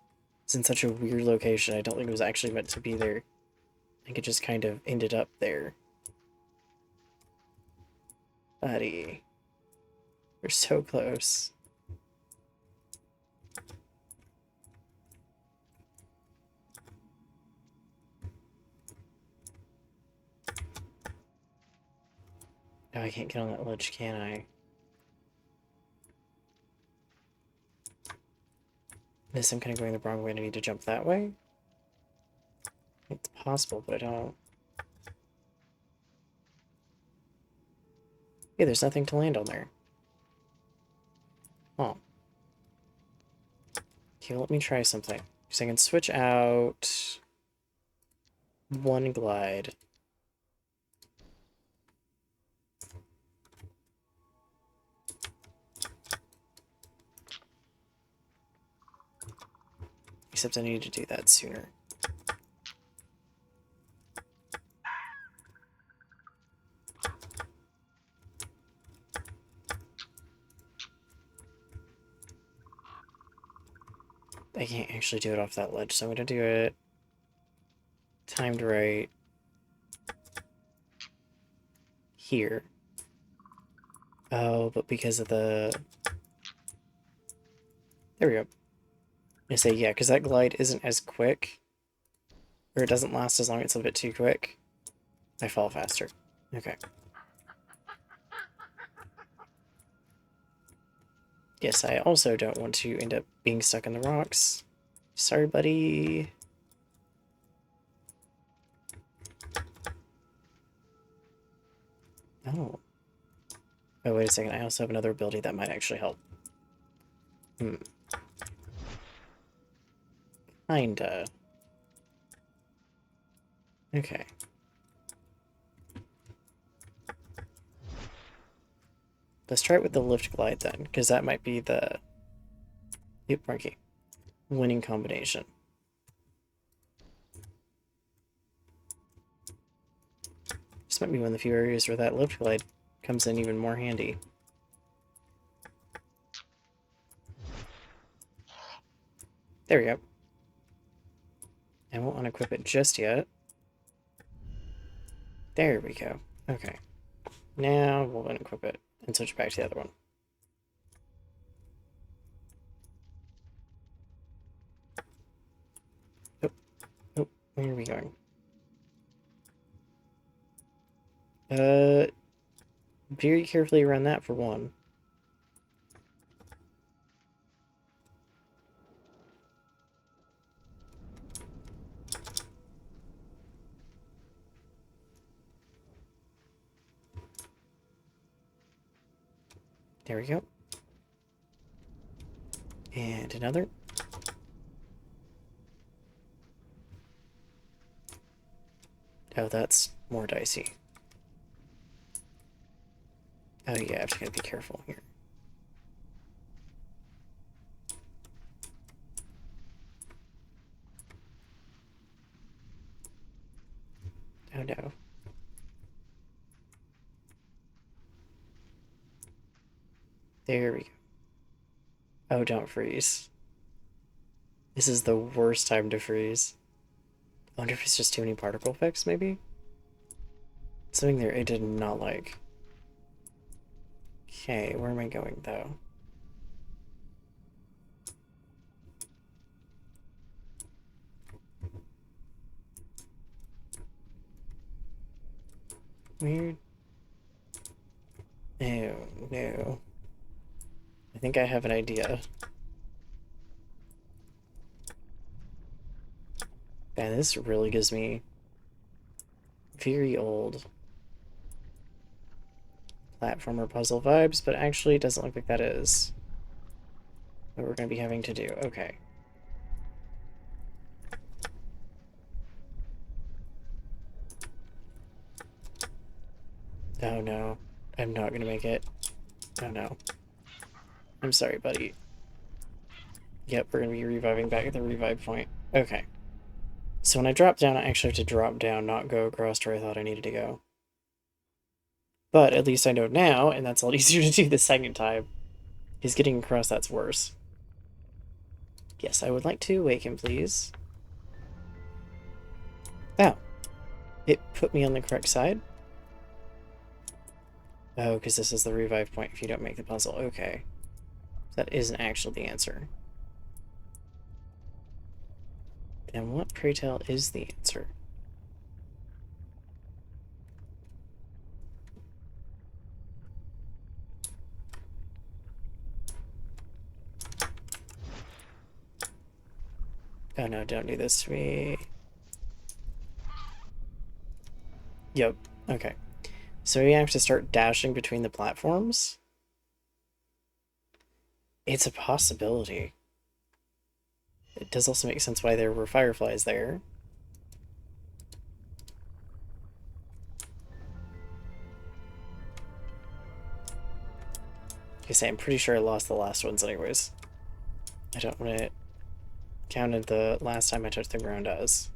It's in such a weird location. I don't think it was actually meant to be there. I think it just kind of ended up there. Buddy. We're so close. No, I can't get on that ledge, can I? Unless I'm kind of going the wrong way and I need to jump that way? It's possible, but I don't. Yeah, there's nothing to land on there. Oh. Okay, let me try something. So I can switch out one glide. Except I need to do that sooner. I can't actually do it off that ledge, so I'm gonna do it timed right here. Oh, but because of the... There we go. I say, yeah, because that glide isn't as quick, or it doesn't last as long, it's a bit too quick. I fall faster. Okay. Yes, I also don't want to end up being stuck in the rocks. Sorry, buddy. Oh. Oh, wait a second. I also have another ability that might actually help. Kinda. 'Cause Okay. Let's try it with the lift glide then, because that might be the winning combination. This might be one of the few areas where that lift glide comes in even more handy. There we go. I won't unequip it just yet. There we go. Okay. Now we'll unequip it and switch back to the other one. Oh, oh, where are we going? Very carefully around that for one. There we go. And another. Oh, that's more dicey. Oh yeah, I have to be careful here. Oh no. There we go. Oh, don't freeze. This is the worst time to freeze. I wonder if it's just too many particle effects, maybe? Something there I did not like. Okay, where am I going, though? Weird. No, no. I think I have an idea. Man, this really gives me very old platformer puzzle vibes, but actually it doesn't look like that is what we're going to be having to do. Okay. Oh no, I'm not going to make it. Oh no. I'm sorry, buddy. Yep, we're going to be reviving back at the revive point. Okay. So when I drop down, I actually have to drop down, not go across to where I thought I needed to go. But at least I know now, and that's a lot easier to do the second time. Because getting across, that's worse. Yes, I would like to awaken, please. Oh. It put me on the correct side? Oh, because this is the revive point if you don't make the puzzle. Okay. That isn't actually the answer. And what, pray tell, is the answer? Oh no, don't do this to me. Yep, okay. So we have to start dashing between the platforms? It's a possibility. It does also make sense why there were fireflies there. I say I'm pretty sure I lost the last ones anyways. I don't want to counted the last time I touched the ground as.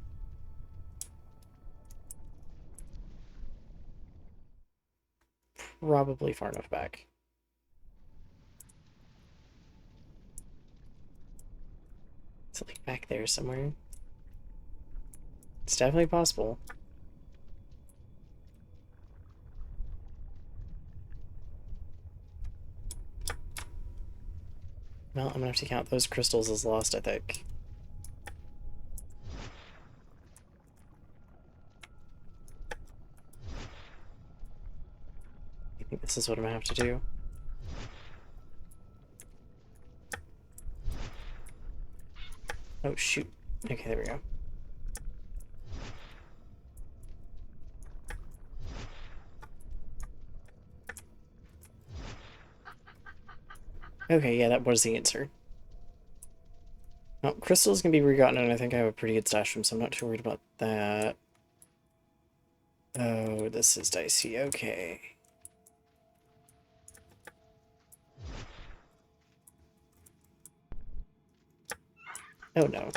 Probably far enough back. Is it like back there somewhere? It's definitely possible. Well, I'm gonna have to count those crystals as lost, I think. I think this is what I'm gonna have to do. Oh, shoot. Okay, there we go. Okay, yeah, that was the answer. Well, crystals can be regotten, and I think I have a pretty good stash of them, so I'm not too worried about that. Oh, this is dicey. Okay. Oh no.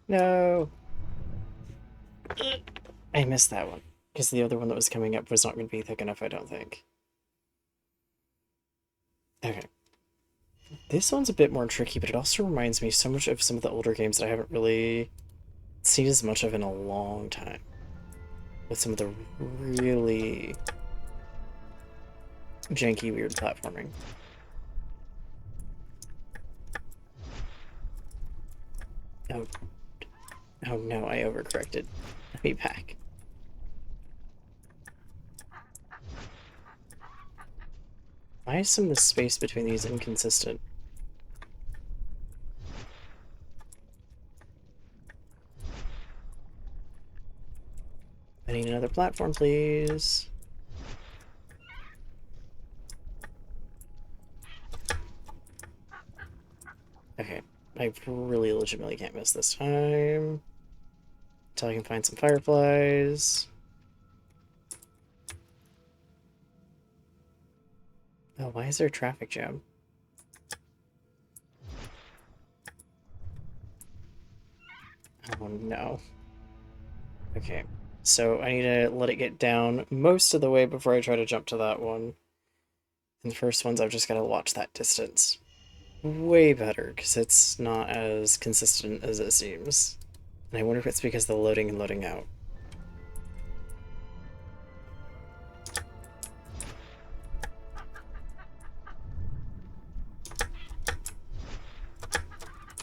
No! I missed that one. Because the other one that was coming up was not going to be thick enough, I don't think. Okay. This one's a bit more tricky, but it also reminds me so much of some of the older games that I haven't really seen as much of in a long time. With some of the really janky, weird platforming. Oh, oh no, I overcorrected. Let me back. Why is some of the space between these inconsistent? I need another platform, please. Okay, I really legitimately can't miss this time. Until I can find some fireflies. Oh, why is there a traffic jam? Oh no. Okay, so I need to let it get down most of the way before I try to jump to that one. And the first ones, I've just got to watch that distance. Way better, because it's not as consistent as it seems. And I wonder if it's because of the loading and loading out.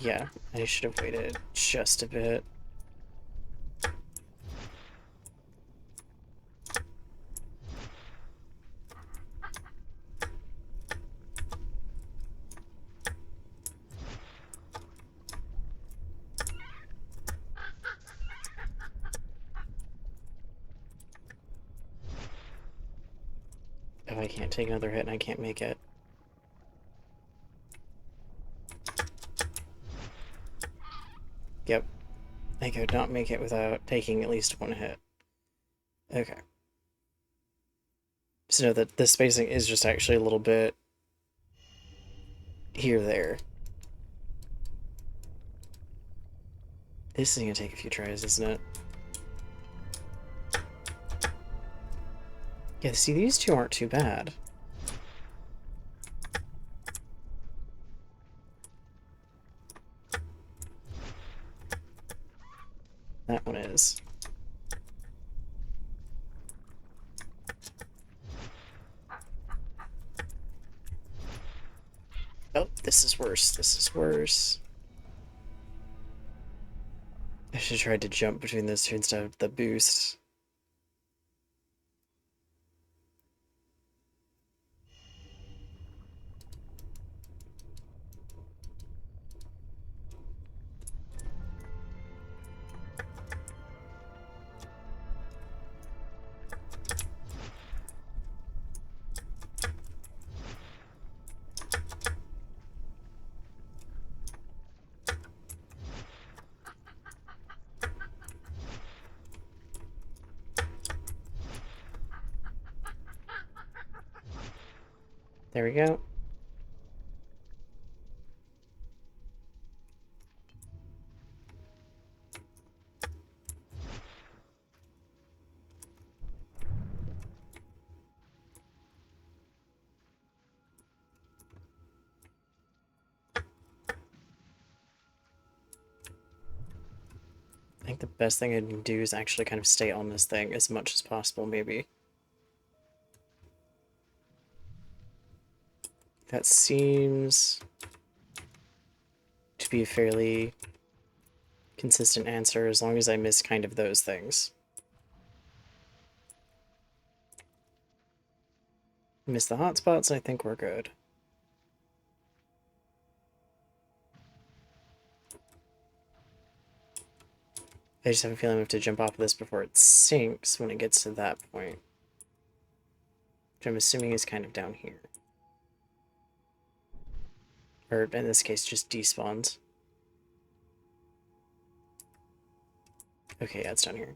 Yeah, I should have waited just a bit. Oh, I can't take another hit and I can't make it. Yep. I could not make it without taking at least one hit. Okay. So no, the spacing is just actually a little bit here there. This is gonna take a few tries, isn't it? Yeah, see, these two aren't too bad. That one is. Oh, this is worse. This is worse. I should have tried to jump between those two instead of the boost. There we go. I think the best thing I can do is actually kind of stay on this thing as much as possible, maybe. That seems to be a fairly consistent answer as long as I miss kind of those things. Miss the hotspots, I think we're good. I just have a feeling we have to jump off of this before it sinks when it gets to that point. Which I'm assuming is kind of down here. Or in this case, just despawns. Okay, yeah, it's down here.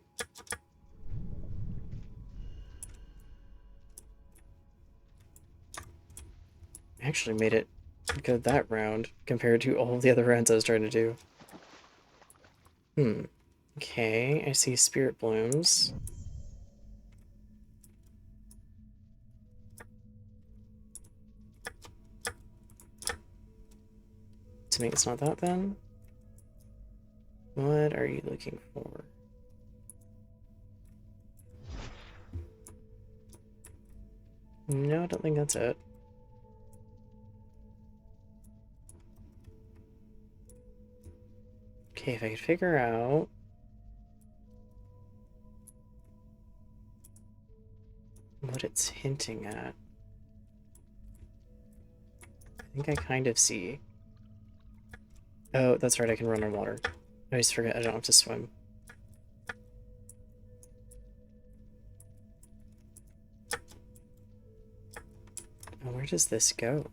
actually made it go that round compared to all the other rounds I was trying to do. Okay, I see spirit blooms. To me, it's not that then. What are you looking for? No, I don't think that's it. Okay, if I could figure out what it's hinting at. I think I kind of see. Oh, that's right, I can run on water. I always forget I don't have to swim. Oh, where does this go?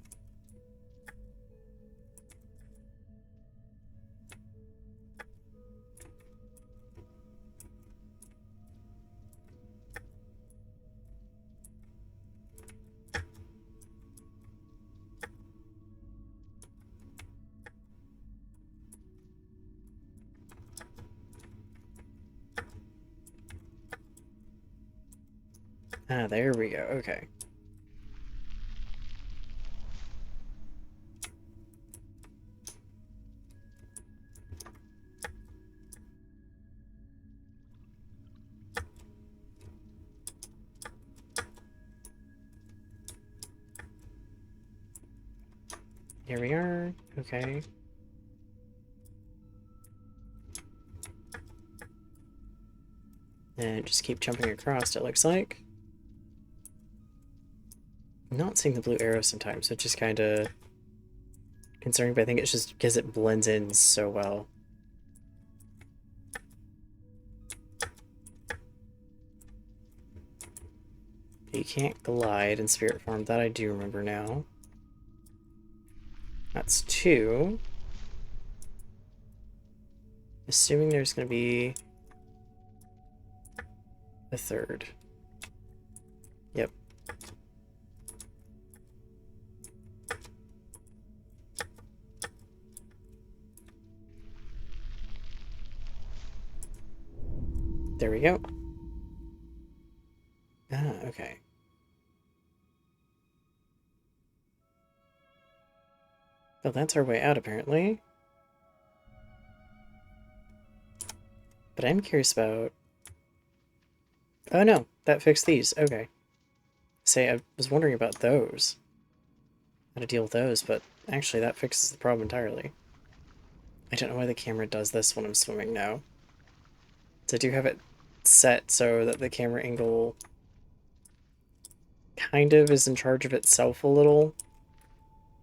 Ah, there we go, okay. Here we are, okay. And just keep jumping across, it looks like. I'm not seeing the blue arrow sometimes, which is kind of concerning, but I think it's just because it blends in so well. You can't glide in spirit form, that I do remember now. That's 2. Assuming there's going to be a 3rd. Yep. There we go. Ah, okay. Well, that's our way out, apparently. But I'm curious about... Oh no, that fixed these. Okay. Say, I was wondering about those. How to deal with those, but actually that fixes the problem entirely. I don't know why the camera does this when I'm swimming now. So I do have it set so that the camera angle kind of is in charge of itself a little.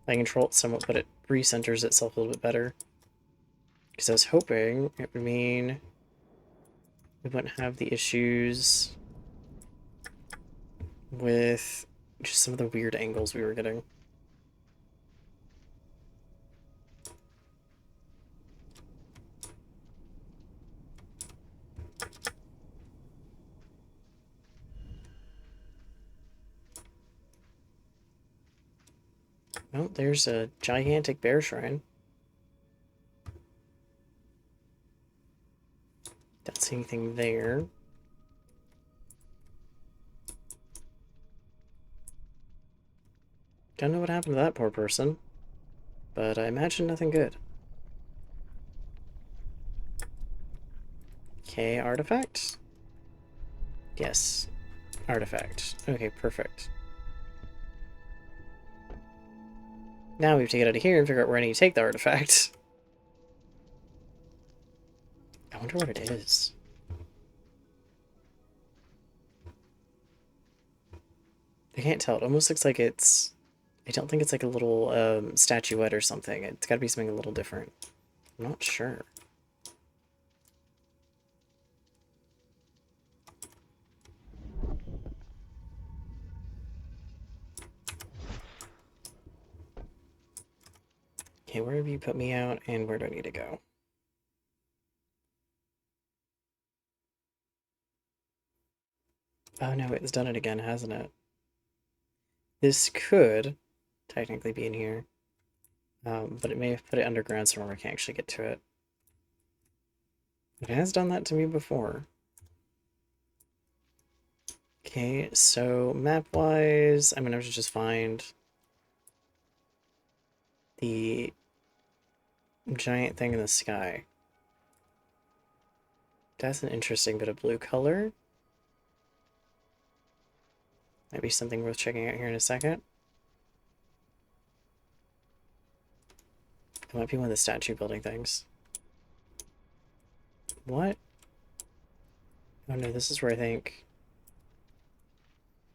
I control it somewhat, but it recenters itself a little bit better. Because I was hoping it would mean we wouldn't have the issues with just some of the weird angles we were getting. Oh, there's a gigantic bear shrine. Don't see anything there. Don't know what happened to that poor person, but I imagine nothing good. Okay, artifact? Yes, artifact. Okay, perfect. Now we have to get out of here and figure out where I need to take the artifact. I wonder what it is. I can't tell. It almost looks like it's... I don't think it's like a little statuette or something. It's got to be something a little different. I'm not sure. Okay, where have you put me out, and where do I need to go? Oh no, it's done it again, hasn't it? This could technically be in here. But it may have put it underground somewhere I can't actually get to it. It has done that to me before. Okay, so map-wise, I'm gonna have to just find the giant thing in the sky. That's an interesting bit of blue color. Might be something worth checking out here in a second. It might be one of the statue building things. What? Oh no, this is where I think...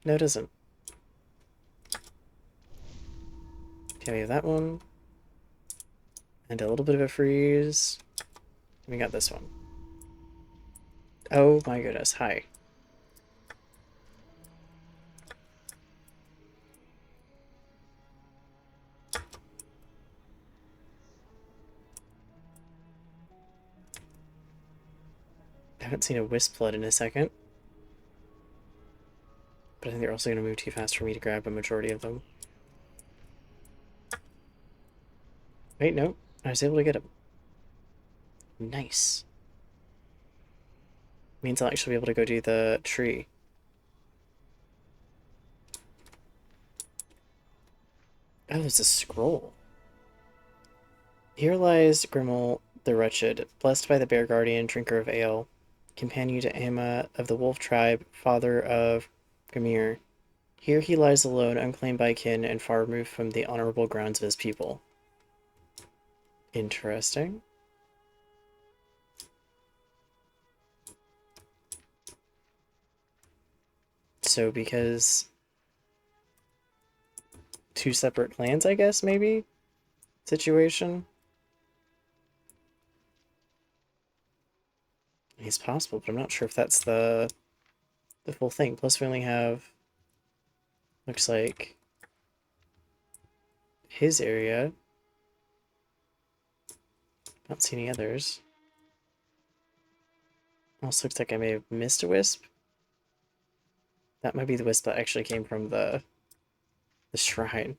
No, it isn't. Okay, we have that one. And a little bit of a freeze. We got this one. Oh my goodness, hi. I haven't seen a wisp flood in a second. But I think they're also going to move too fast for me to grab a majority of them. Wait, no. I was able to get them. Nice. Means I'll actually be able to go do the tree. Oh, there's a scroll. Here lies Grimmel the Wretched, blessed by the Bear Guardian, drinker of ale, companion to Amma of the Wolf Tribe, father of Gamir. Here he lies alone, unclaimed by kin, and far removed from the honorable grounds of his people. Interesting. So because... two separate clans, I guess, maybe? Situation? It's possible, but I'm not sure if that's the full thing. Plus we only have... looks like... his area. I don't see any others. Also looks like I may have missed a wisp. That might be the wisp that actually came from the shrine.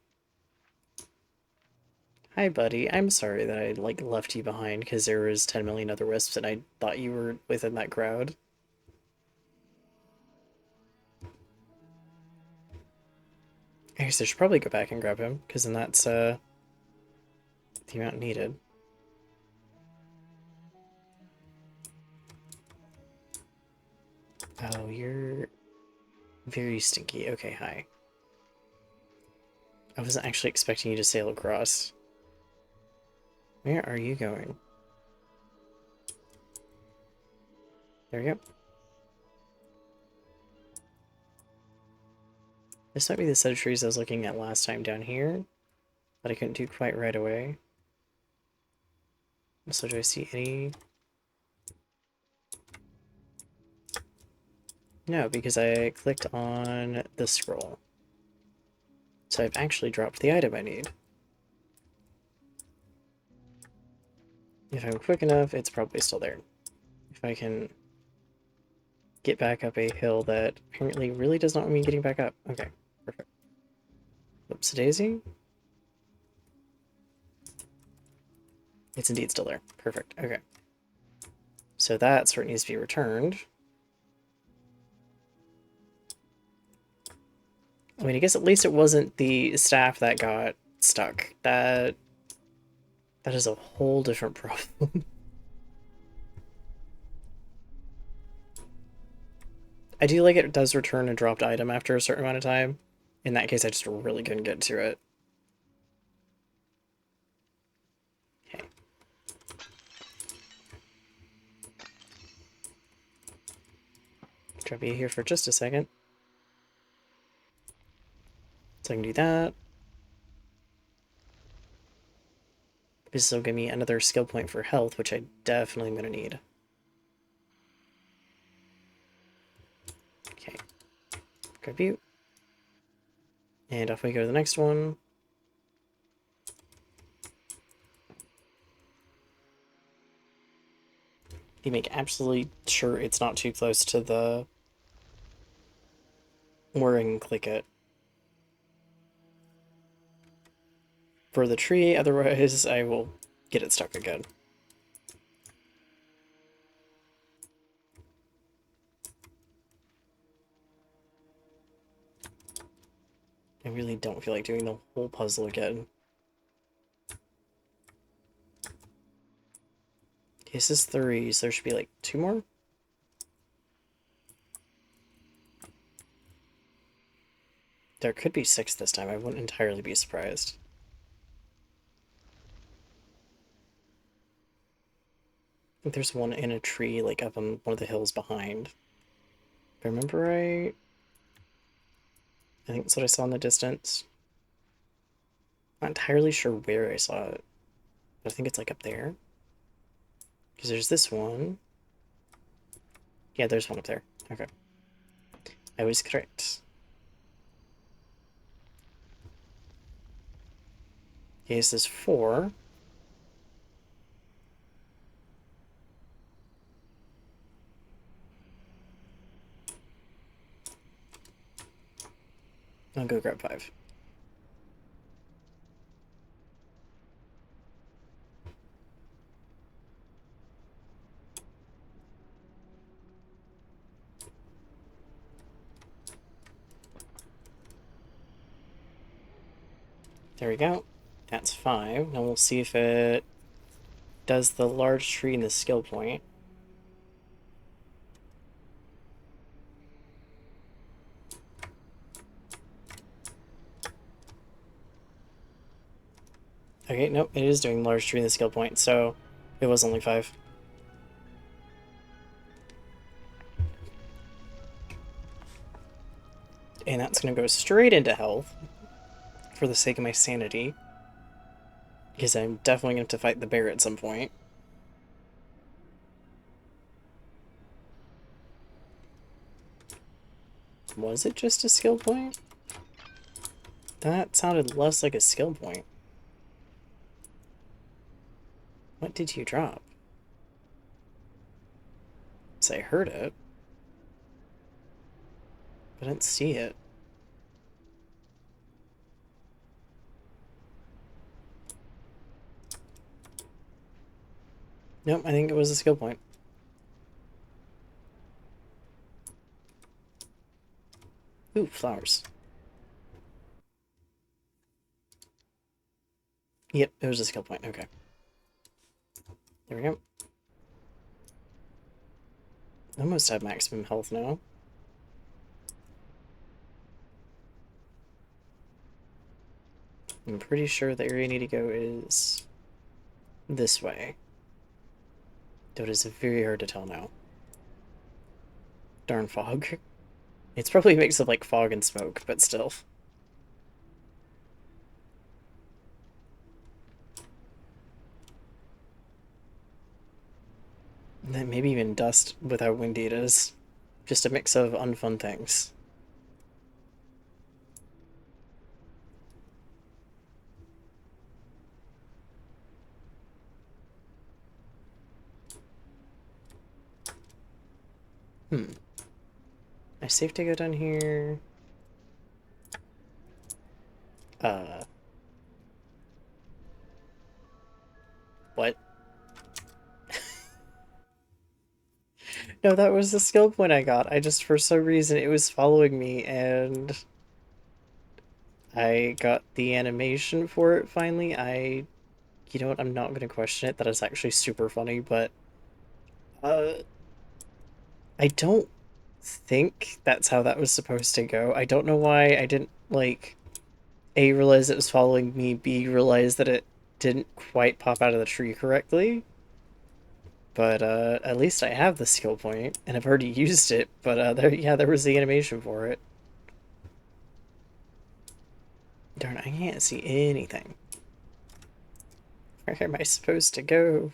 Hi, buddy. I'm sorry that I, like, left you behind because there was 10 million other wisps and I thought you were within that crowd. I guess I should probably go back and grab him, because then that's, the amount needed. Oh, you're very stinky. Okay, hi. I wasn't actually expecting you to sail across. Where are you going? There we go. This might be the set of trees I was looking at last time down here, that I couldn't do quite right away. So do I see any... No, because I clicked on the scroll. So I've actually dropped the item I need. If I'm quick enough, it's probably still there. If I can get back up a hill that apparently really does not want me getting back up. Okay, perfect. Whoops-a-daisy. It's indeed still there. Perfect, okay. So that's where it needs to be returned. I mean, I guess at least it wasn't the staff that got stuck. That is a whole different problem. I do like it does return a dropped item after a certain amount of time. In that case, I just really couldn't get to it. Okay. Try to be here for just a second. So I can do that. This will give me another skill point for health, which I definitely am going to need. Okay. Tribute. And off we go to the next one. You make absolutely sure it's not too close to the... where I can click it. for the tree, otherwise I will get it stuck again. I really don't feel like doing the whole puzzle again. This is 3, so there should be like 2 more? There could be 6 this time, I wouldn't entirely be surprised. I think there's one in a tree, like up on one of the hills behind. If I remember right, I think that's what I saw in the distance. Not entirely sure where I saw it, but I think it's like up there. Because there's this one. Yeah, there's one up there. Okay. I was correct. Okay, this is 4. I'll go grab 5. There we go. That's 5. Now we'll see if it does the large tree in the skill point. Okay, nope, it is doing large tree in the skill point, so it was only 5. And that's going to go straight into health for the sake of my sanity. Because I'm definitely going to have to fight the bear at some point. Was it just a skill point? That sounded less like a skill point. What did you drop? So I heard it, but I didn't see it. Nope, I think it was a skill point. Ooh, flowers. Yep, it was a skill point. Okay. There we go. Almost have maximum health now. I'm pretty sure the area I need to go is this way. Though it is very hard to tell now. Darn fog. It's probably a mix of like fog and smoke, but still. And then maybe even dust with how windy it is. Just a mix of unfun things. Hmm. I safe to go down here? What? No, that was the skill point I got. I just, for some reason, it was following me, and I got the animation for it finally. You know what, I'm not gonna question it. That is actually super funny, but, uh, I don't think that's how that was supposed to go. I don't know why I didn't, like, A, realize it was following me, B, realize that it didn't quite pop out of the tree correctly. But at least I have the skill point, and I've already used it. But yeah, there was the animation for it. Darn, I can't see anything. Where am I supposed to go?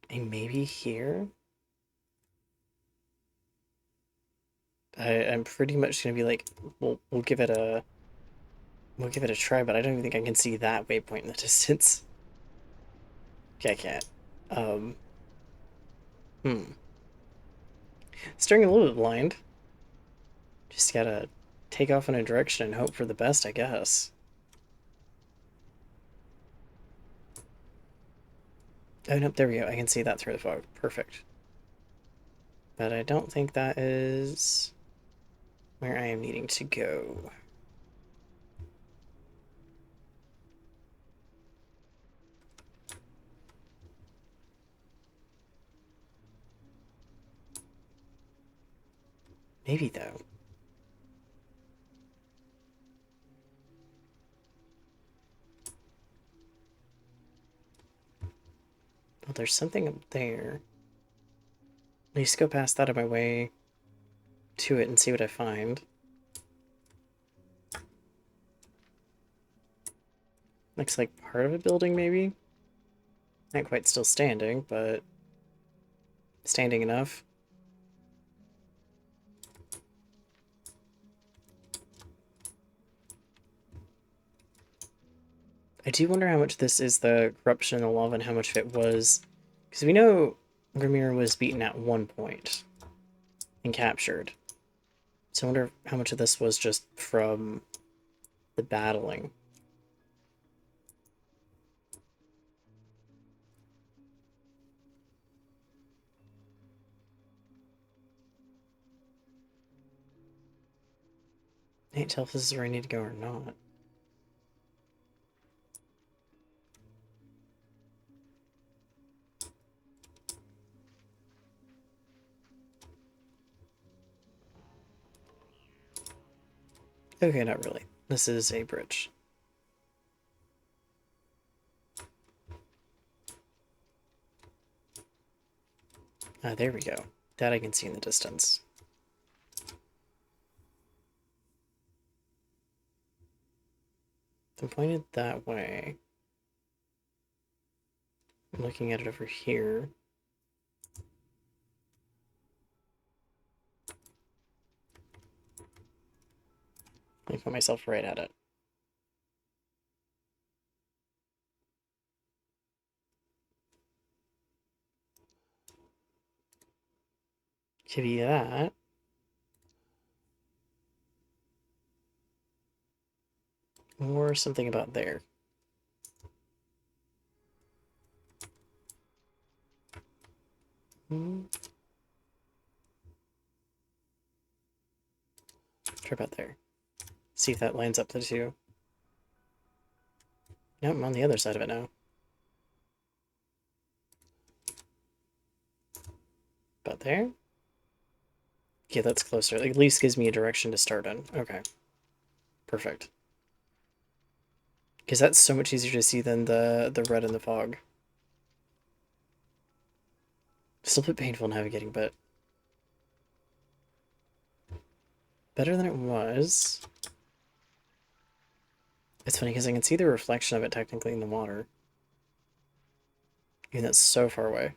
And maybe here? I'm pretty much gonna be like, we'll give it a try, but I don't even think I can see that waypoint in the distance. Okay, I can't. Um, hmm. Staring a little bit blind. Just gotta take off in a direction and hope for the best, I guess. Oh, nope, there we go. I can see that through the fog. Perfect. But I don't think that is where I am needing to go. Maybe, though. Well, there's something up there. At least go past that on my way to it and see what I find. Looks like part of a building, maybe? Not quite still standing, but standing enough. I do wonder how much this is the corruption in the lava and how much of it was... Because we know Grimir was beaten at one point and captured. So I wonder how much of this was just from the battling. I can't tell if this is where I need to go or not. Okay, not really. This is a bridge. Ah, there we go. That I can see in the distance. If I'm pointed that way, I'm looking at it over here. Let me put myself right at it. Could be that. Or something about there. Hmm. Try about there. See if that lines up the two. Nope, I'm on the other side of it now. About there? Yeah, that's closer. At least gives me a direction to start in. Okay. Perfect. Because that's so much easier to see than the red in the fog. Still a bit painful navigating, but better than it was. It's funny because I can see the reflection of it technically in the water. Even that's so far away.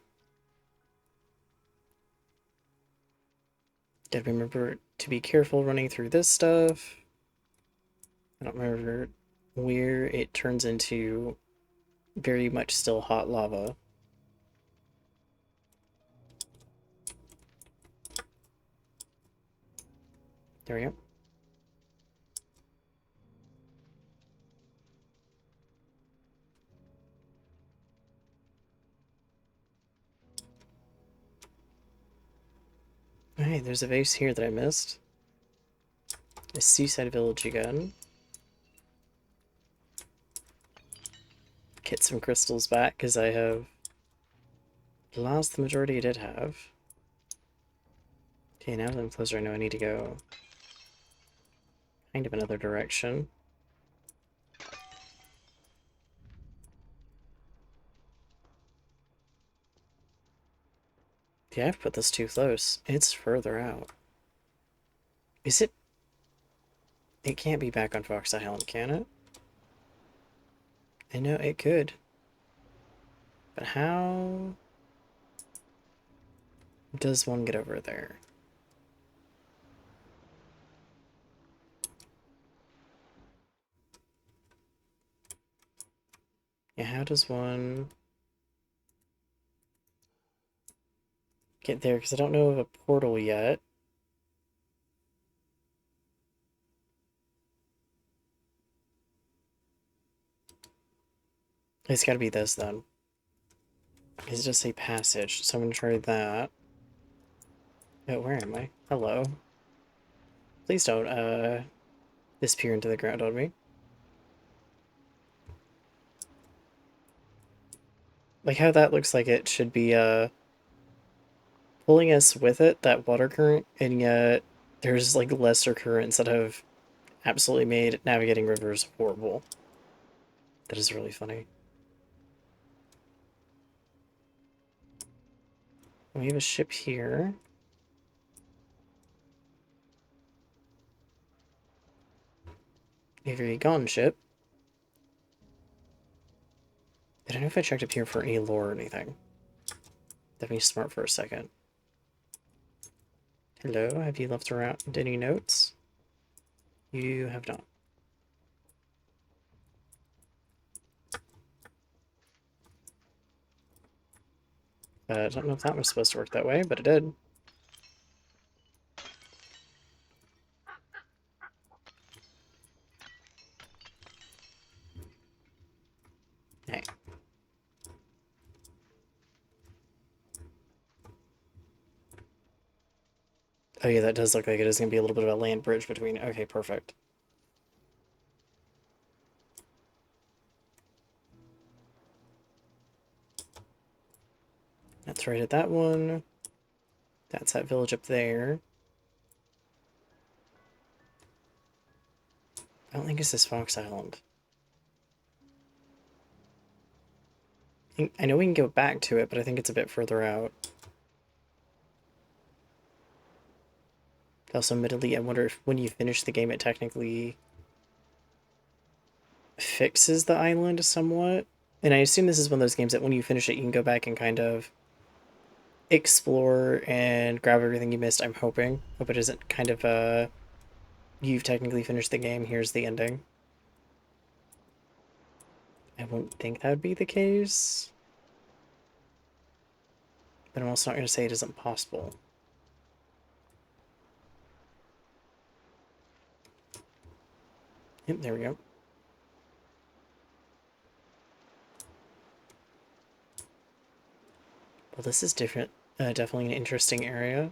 Gotta remember to be careful running through this stuff. I don't remember where it turns into very much still hot lava. There we go. Alright, there's a vase here that I missed. A seaside village again. Get some crystals back, because I have lost the majority I did have. Okay, now that I'm closer, I know I need to go kind of another direction. Yeah, I've put this too close. It's further out. Is it? It can't be back on Fox Island, can it? I know it could. But how does one get over there? Yeah, how does one get there? Because I don't know of a portal yet. It's gotta be this then. It's just a passage, so I'm gonna try that. Oh, where am I? Hello. Please don't, disappear into the ground on me. Like how that looks like it should be, pulling us with it, that water current, and yet there's, like, lesser currents that have absolutely made navigating rivers horrible. That is really funny. We have a ship here. We have a gone ship. I don't know if I checked up here for any lore or anything. Definitely smart for a second. Hello, have you left around any notes? You have not. I don't know if that was supposed to work that way, but it did. Hey. Oh yeah, that does look like it is going to be a little bit of a land bridge between... Okay, perfect. That's right at that one. That's that village up there. I don't think it's this Fox Island. I know we can go back to it, but I think it's a bit further out. Also, admittedly, I wonder if when you finish the game, it technically fixes the island somewhat. And I assume this is one of those games that when you finish it, you can go back and kind of explore and grab everything you missed, I'm hoping. Hope it isn't kind of you've technically finished the game, here's the ending. I wouldn't think that would be the case. But I'm also not going to say it isn't possible. Yep, there we go. Well, this is different. Definitely an interesting area.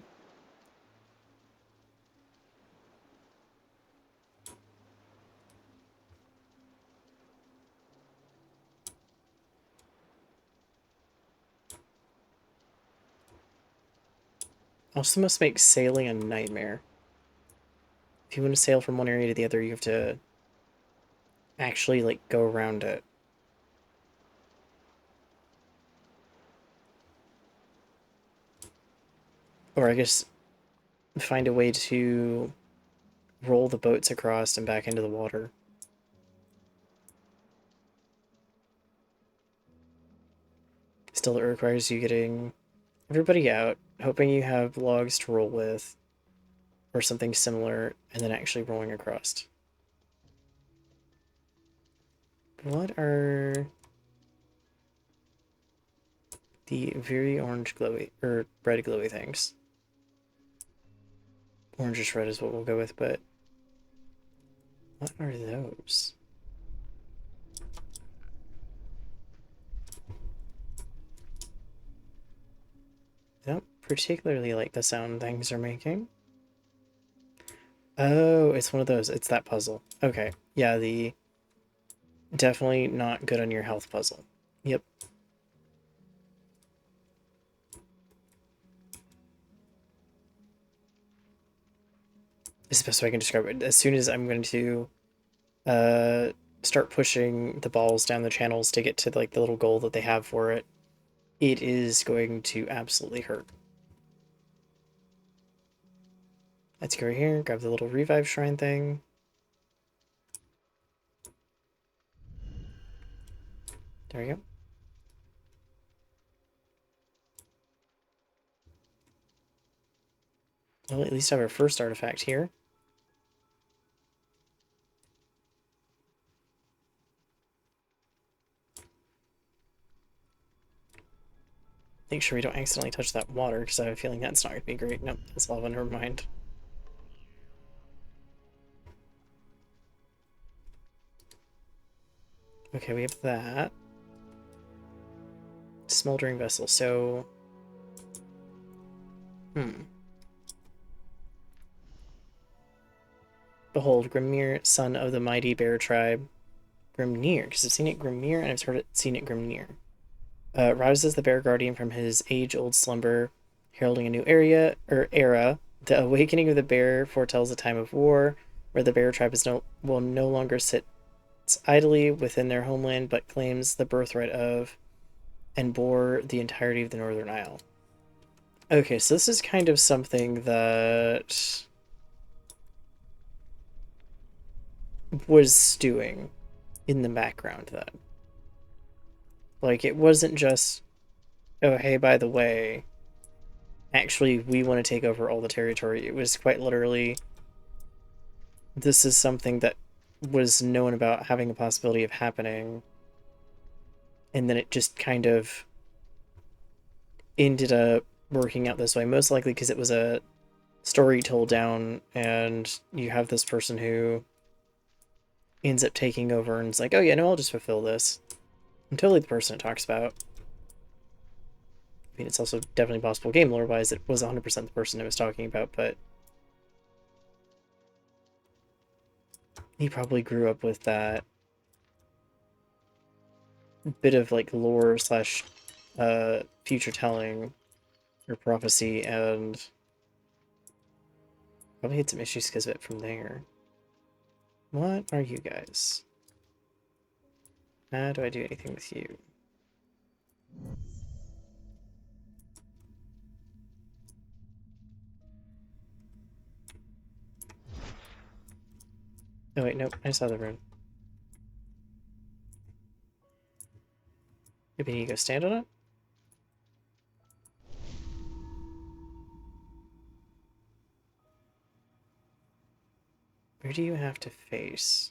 Also must make sailing a nightmare. If you want to sail from one area to the other, you have to actually, like, go around it. Or I guess find a way to roll the boats across and back into the water. Still, it requires you getting everybody out, hoping you have logs to roll with, or something similar, and then actually rolling across. What are the very orange glowy, or red glowy things? Orangish red is what we'll go with, but what are those? I don't particularly like the sound things are making. Oh, it's one of those. It's that puzzle. Okay. Yeah, the definitely not good on your health puzzle. Yep. It's the best way I can describe it. As soon as I'm going to uh, start pushing the balls down the channels to get to like the little goal that they have for it, it is going to absolutely hurt. Let's go here, grab the little revive shrine thing. There we go. Well, at least have our first artifact here. Make sure we don't accidentally touch that water, because I have a feeling that's not going to be great. Nope, that's lava, never mind. Okay, we have that. smoldering vessel. So, Behold, Grimnir, son of the mighty bear tribe. Grimnir, because I've seen it Grimnir and I've seen it Grimnir. Rouses the bear guardian from his age-old slumber, heralding a new era. The awakening of the bear foretells a time of war, where the bear tribe will no longer sit idly within their homeland, but claims the birthright of and bore the entirety of the Northern Isle. Okay, so this is kind of something that was stewing in the background then. Like, it wasn't just, oh, hey, by the way, actually, we want to take over all the territory. It was quite literally, this is something that was known about having a possibility of happening, and then it just kind of ended up working out this way, most likely because it was a story told down, and you have this person who ends up taking over and is like, oh yeah, no, I'll just fulfill this. I'm totally the person it talks about. I mean, it's also definitely possible game lore-wise it was 100% the person it was talking about, but he probably grew up with that bit of like lore slash future telling or prophecy, and probably had some issues because of it from there. What are you guys? How do I do anything with you? Oh wait, nope, I saw the rune. Maybe you go stand on it? Where do you have to face?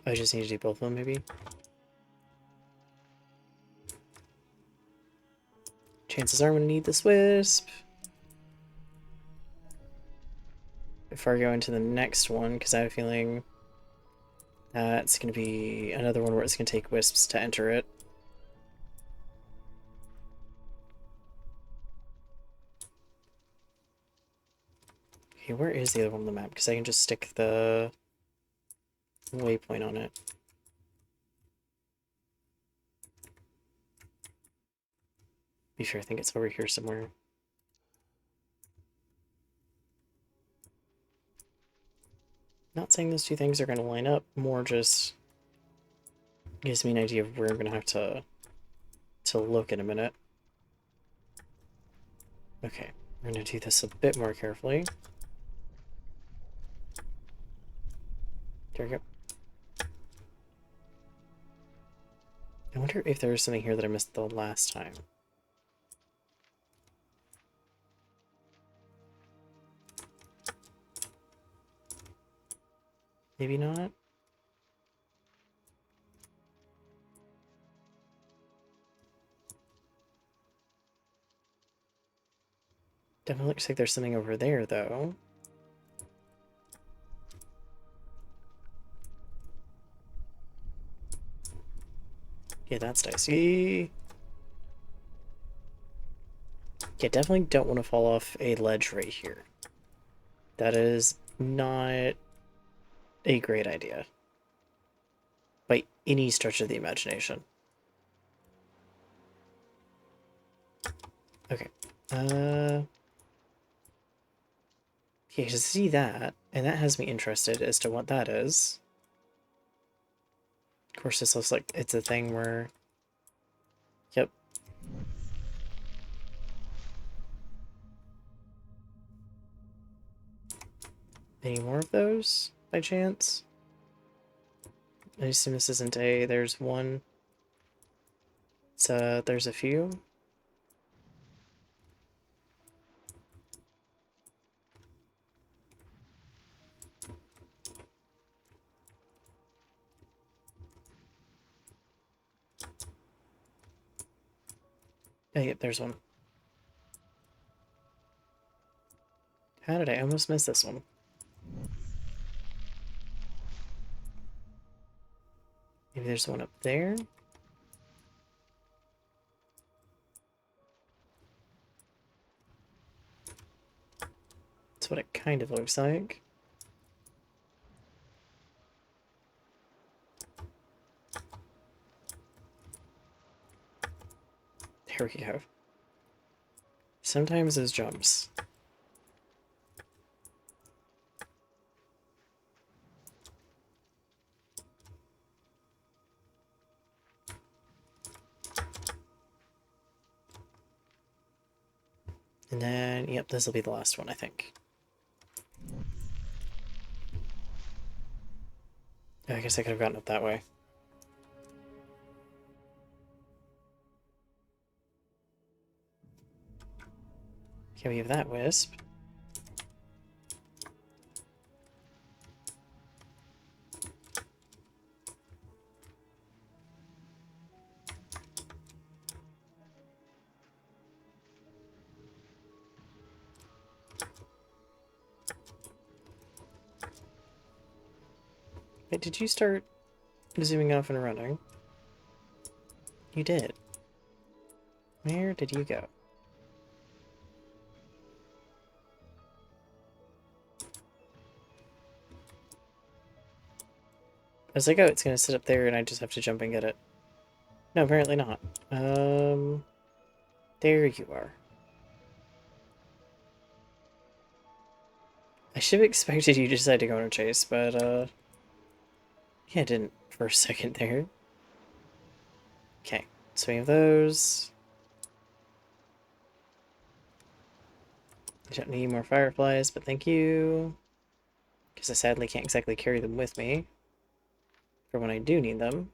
I just need to do both of them, maybe? Chances are I'm going to need this wisp. Before I go into the next one, because I have a feeling that's going to be another one where it's going to take wisps to enter it. Okay, where is the other one on the map? Because I can just stick the waypoint on it. Be fair, I think it's over here somewhere. Not saying those two things are going to line up, more just gives me an idea of where I'm going to have to look in a minute. Okay, we're going to do this a bit more carefully. There we go. I wonder if there was something here that I missed the last time. Maybe not? Definitely looks like there's something over there, though. Yeah, that's dicey. Yeah, definitely don't want to fall off a ledge right here. That is not a great idea. By any stretch of the imagination. Okay. Yeah, to see that, and that has me interested as to what that is. Of course, this looks like it's a thing where... Yep. Any more of those, by chance? I assume this isn't a... There's one. It's there's a few. Oh, yep, there's one. How did I almost miss this one? Maybe there's one up there? That's what it kind of looks like. There we go. Sometimes those jumps. And then, yep, this will be the last one, I think. I guess I could have gotten up that way. Okay, we have that wisp. Wait, did you start zooming off and running? You did. Where did you go? I was like, oh, it's gonna sit up there and I just have to jump and get it. No, apparently not. There you are. I should have expected you to decide to go on a chase, but, yeah, I didn't for a second there. Okay, so we have those. I don't need more fireflies, but thank you. Because I sadly can't exactly carry them with me for when I do need them.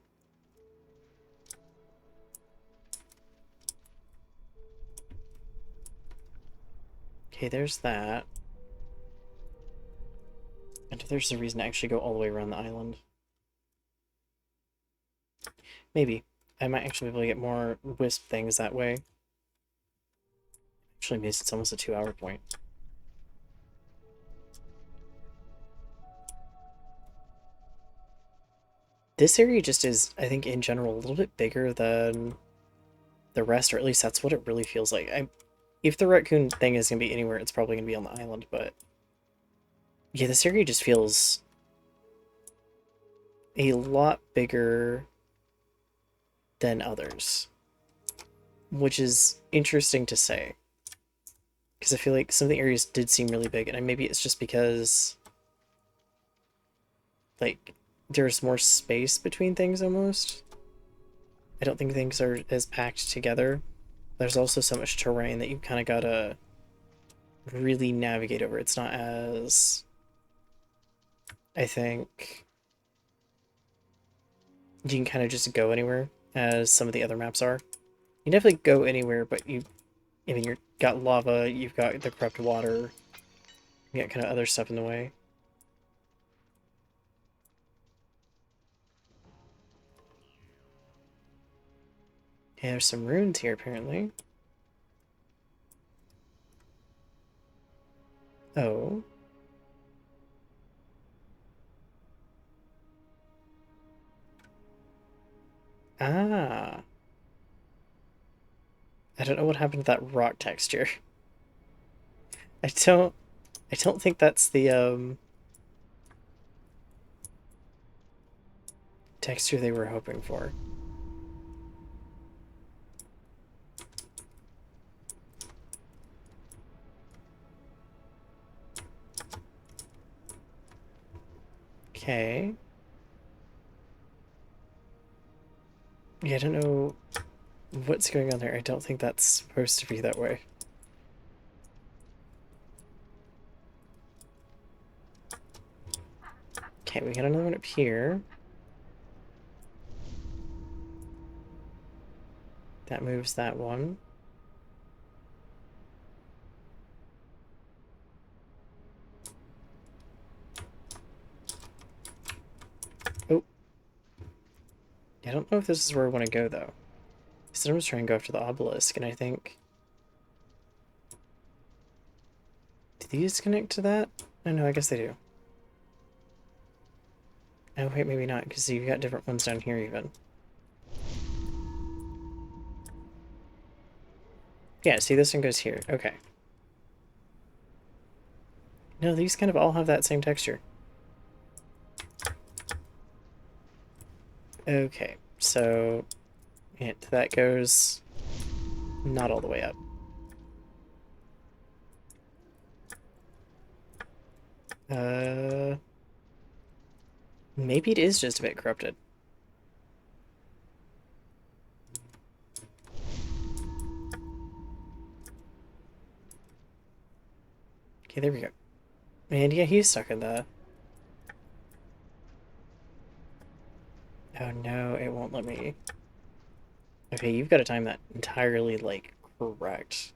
Okay, there's that. And if there's a reason to actually go all the way around the island. Maybe. I might actually be able to get more wisp things that way. Actually means it's almost a 2-hour point. This area just is, I think, in general, a little bit bigger than the rest, or at least that's what it really feels like. If the raccoon thing is going to be anywhere, it's probably going to be on the island, but... Yeah, this area just feels a lot bigger than others. Which is interesting to say. Because I feel like some of the areas did seem really big, and maybe it's just because... like, there's more space between things, almost. I don't think things are as packed together. There's also so much terrain that you kind of gotta really navigate over. It's not as... I think... you can kind of just go anywhere, as some of the other maps are. You definitely go anywhere, but you... I mean, you've got lava, you've got the corrupt water, you got kind of other stuff in the way. Yeah, there's some runes here, apparently. Oh. Ah. I don't know what happened to that rock texture. I don't think that's the, texture they were hoping for. Okay. Yeah, I don't know what's going on there. I don't think that's supposed to be that way. Okay, we got another one up here. That moves that one. Oh. I don't know if this is where I want to go, though. Because I'm just trying to go after the obelisk, and I think... Do these connect to that? Oh no, I guess they do. Oh wait, maybe not, because you've got different ones down here even. Yeah, see, this one goes here. Okay. No, these kind of all have that same texture. Okay, so that goes not all the way up. Maybe it is just a bit corrupted. Okay, there we go. And yeah, he's stuck in the... Oh no, it won't let me. Okay, you've got to time that entirely, like, correct.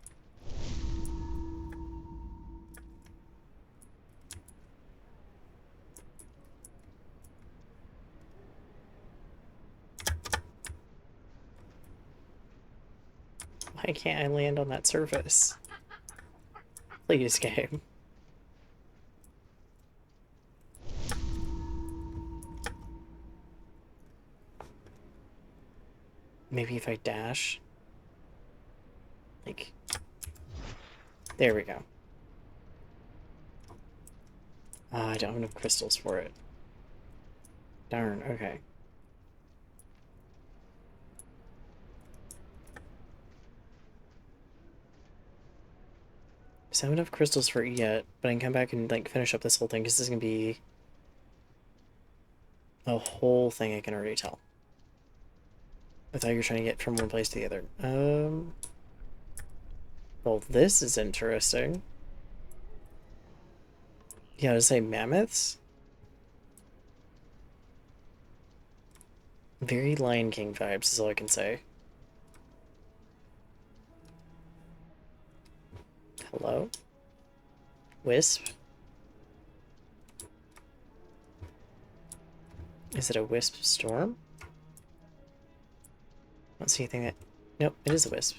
Why can't I land on that surface? Please, game. Maybe if I dash? Like... There we go. I don't have enough crystals for it. Darn, okay. So I don't have enough crystals for it yet, but I can come back and like finish up this whole thing because this is gonna be a whole thing I can already tell. I thought you were trying to get from one place to the other. Well, this is interesting. Yeah, to say mammoths? Very Lion King vibes is all I can say. Hello? Wisp? Is it a wisp storm? I don't see anything that... Nope, it is a wisp.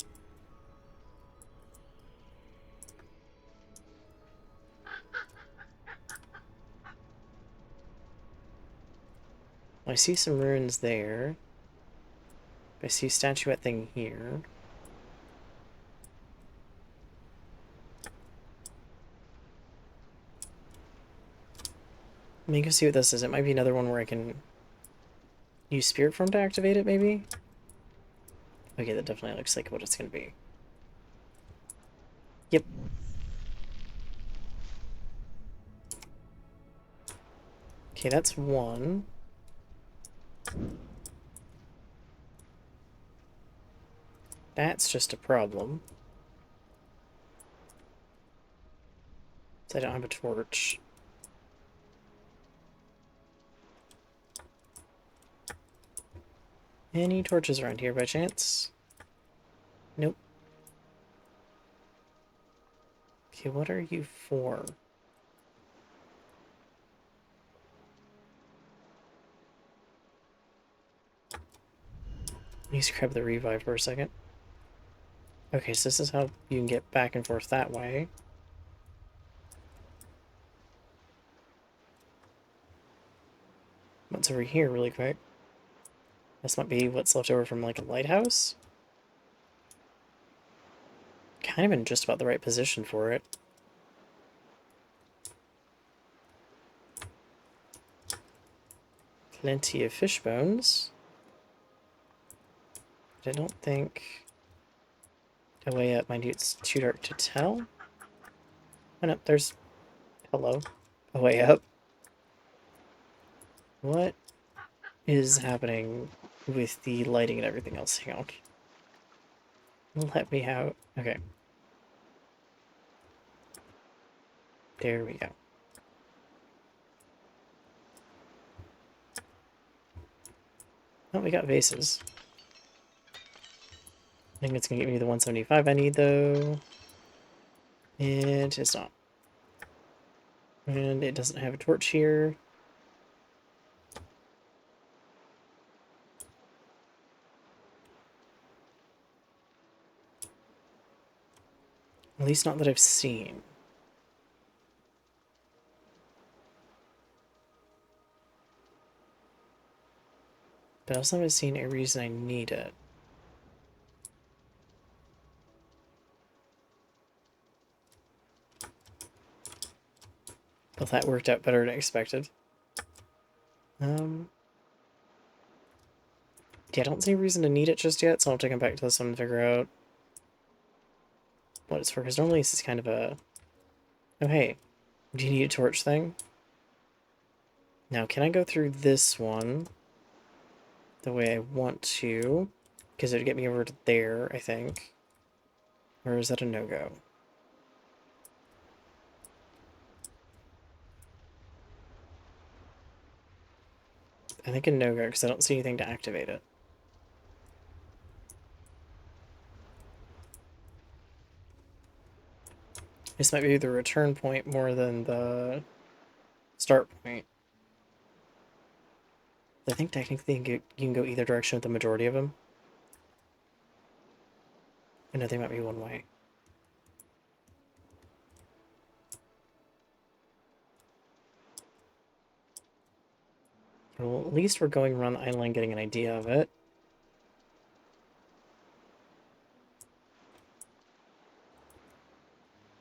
Well, I see some ruins there. I see a statuette thing here. Let me go see what this is. It might be another one where I can use Spirit Form to activate it, maybe? Okay, that definitely looks like what it's gonna be. Yep. Okay, that's one. That's just a problem. So I don't have a torch. Any torches around here by chance? Nope. Okay, what are you for? Let me grab the revive for a second. Okay, so this is how you can get back and forth that way. What's over here really quick? This might be what's left over from like a lighthouse? Kind of in just about the right position for it. Plenty of fish bones. But I don't think... A way up, mind you, it's too dark to tell. Oh no, there's... Hello. A way up. What is happening with the lighting and everything else? Hang on. Let me out. Okay. There we go. Oh, we got vases. I think it's gonna give me the 175 I need, though. And it's not. And it doesn't have a torch here. At least not that I've seen. But I also haven't seen a reason I need it. Well, that worked out better than expected. Yeah, I don't see a reason to need it just yet, so I'll have to come back to this one and figure out what it's for, because normally this is kind of a... Oh, hey, do you need a torch thing? Now, can I go through this one the way I want to? Because it would get me over to there, I think. Or is that a no-go? I think a no-go, because I don't see anything to activate it. This might be the return point more than the start point. I think technically you can go either direction with the majority of them. I know they might be one way. Well, at least we're going around the island getting an idea of it.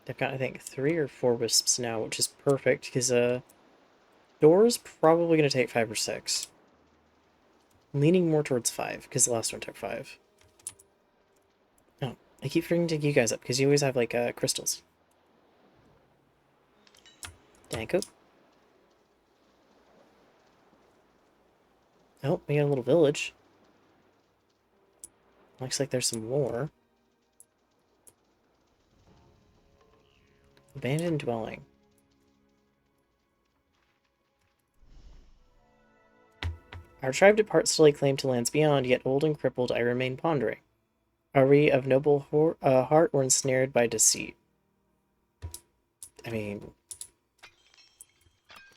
They've got, I think, 3 or 4 wisps now, which is perfect, because door's probably going to take 5 or 6. Leaning more towards 5, because the last one took 5. Oh, I keep forgetting to take you guys up, because you always have, like, crystals. Danko. Oh, we got a little village. Looks like there's some more. Abandoned dwelling. Our tribe departs to lay claim to lands beyond, yet old and crippled I remain pondering. Are we of noble heart or ensnared by deceit? I mean,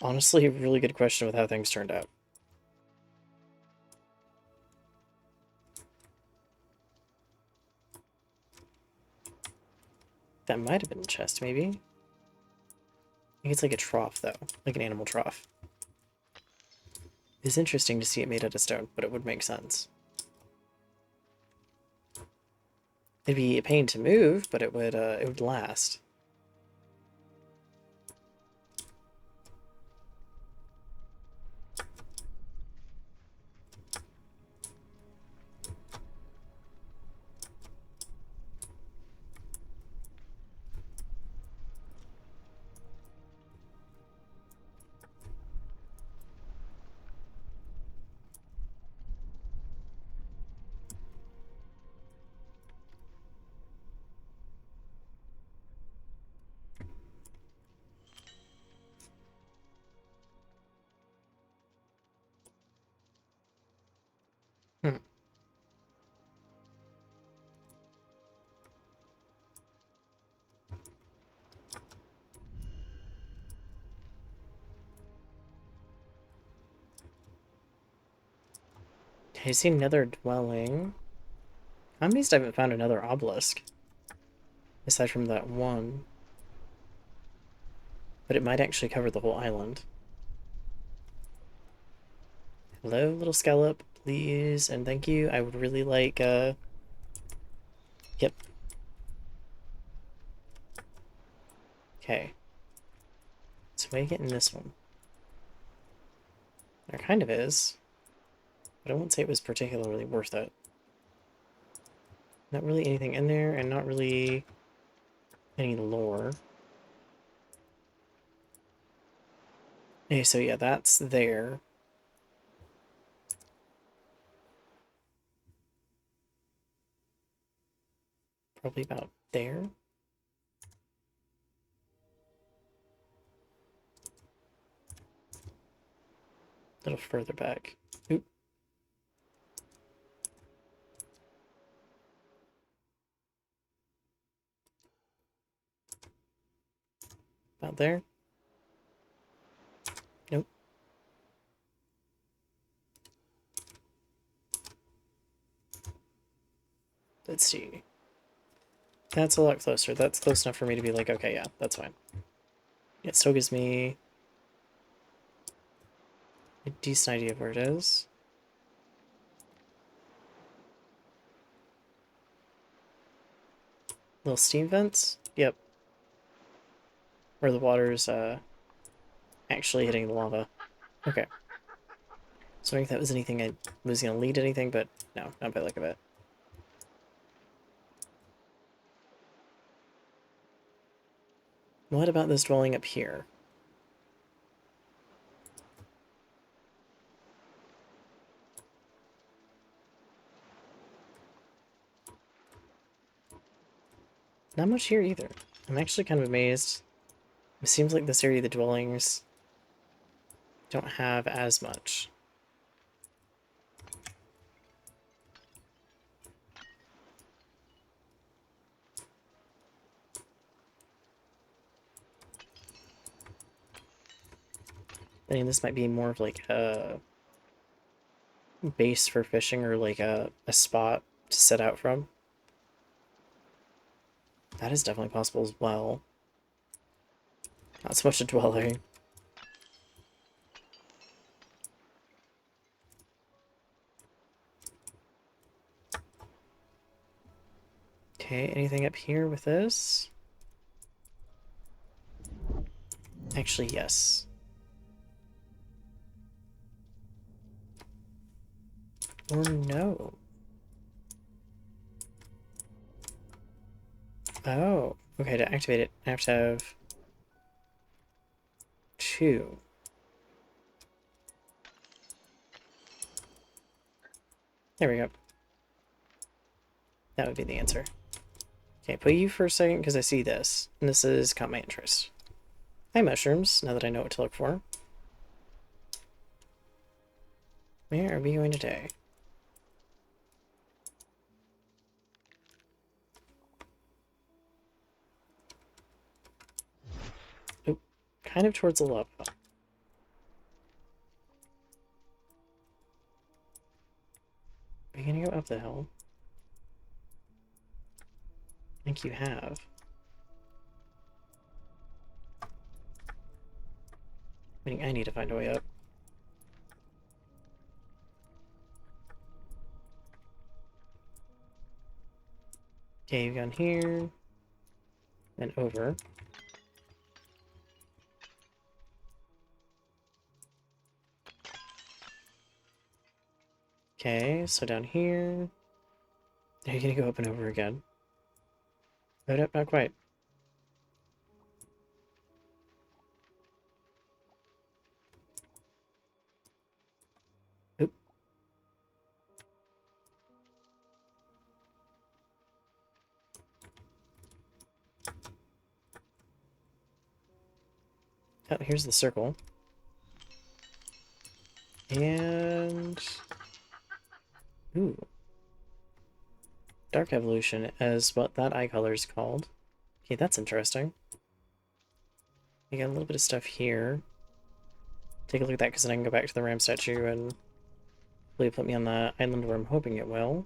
honestly, a really good question with how things turned out. That might have been a chest, maybe. I think it's like a trough, though. Like an animal trough. It's interesting to see it made out of stone, but it would make sense. It'd be a pain to move, but it would last. Hmm. I see another dwelling. I'm amazed I haven't found another obelisk. Aside from that one. But it might actually cover the whole island. Hello, little scallop, please, and thank you. I would really like, Yep. Okay. So way to get in this one. There kind of is. But I won't say it was particularly worth it. Not really anything in there, and not really any lore. Okay, so yeah, that's there. Probably about there. A little further back. Oop. About there. Nope. Let's see. That's a lot closer. That's close enough for me to be like, okay, yeah, that's fine. It still gives me a decent idea of where it is. Little steam vents? Yep. Where the water's actually hitting the lava. Okay. So I think that was anything I was going to lead to anything, but no, not by the look of it. What about this dwelling up here? Not much here either. I'm actually kind of amazed. It seems like this area of the dwellings don't have as much. I mean, this might be more of like a base for fishing or like a spot to set out from. That is definitely possible as well. Not so much a dwelling. Okay, anything up here with this? Actually, yes. Or no. Oh, okay, to activate it, I have to have 2. There we go. That would be the answer. Okay, put you for a second because I see this, and this has caught my interest. Hi, mushrooms, now that I know what to look for. Where are we going today? Oop, kind of towards the lava. Are you gonna go up the hill? I think you have. Meaning I need to find a way up. Okay, you've gone here, then over. Okay, so down here. Are you gonna go up and over again? No, nope, not quite. Oop. Oh, here's the circle. And... ooh. Dark Evolution is what that eye color is called. Okay, that's interesting. You got a little bit of stuff here. Take a look at that, because then I can go back to the ram statue and hopefully put me on the island where I'm hoping it will.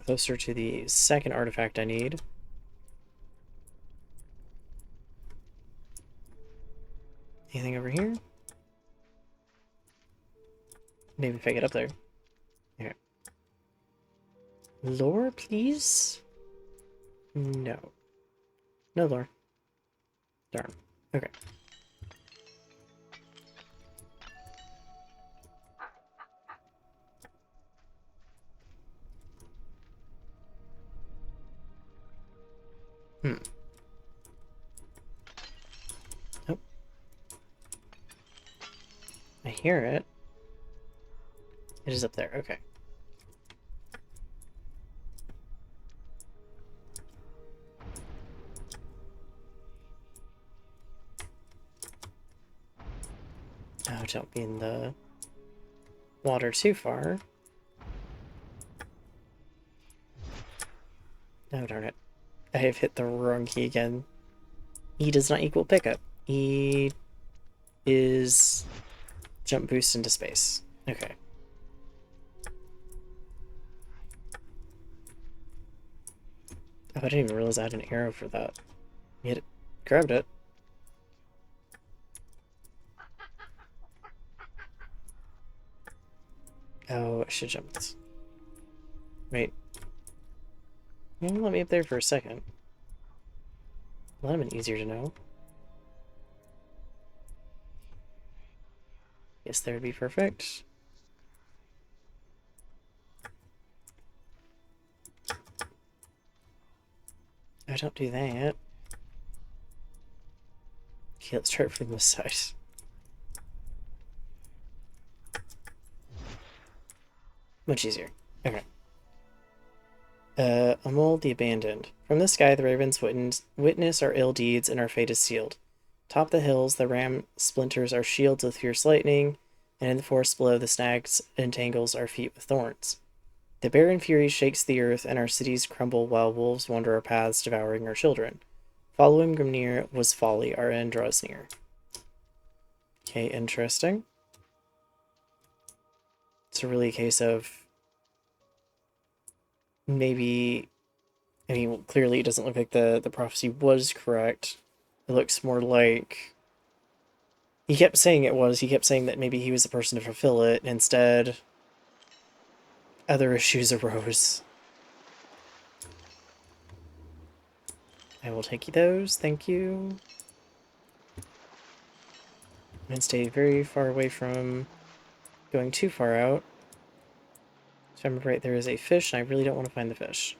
Closer to the second artifact I need. Anything over here? Maybe if I get up there. Okay. Lore, please? No. No lore. Darn. Okay. Hmm. Nope. I hear it. It is up there. Okay. Oh, don't be in the water too far. Oh, darn it. I have hit the wrong key again. E does not equal pickup. E is jump boost into space. Okay. Oh, I didn't even realize I had an arrow for that. Yet it grabbed it. Oh, I should jump this. Wait. You let me up there for a second. That would have been easier to know. Yes, there would be perfect. I don't do that. Okay, let's try it from this side. Much easier. Okay. Amol the Abandoned. From the sky, the ravens witness our ill deeds, and our fate is sealed. Top the hills, the ram splinters our shields with fierce lightning, and in the forest below, the snags entangles our feet with thorns. The barren fury shakes the earth, and our cities crumble while wolves wander our paths, devouring our children. Following Grimnir was folly, our end draws near. Okay, interesting. It's really a case of maybe, I mean, clearly it doesn't look like the prophecy was correct. It looks more like he kept saying it was. He kept saying that maybe he was the person to fulfill it, and instead other issues arose. I will take you those, thank you. And stay very far away from going too far out. If I remember right, there is a fish, and I really don't want to find the fish.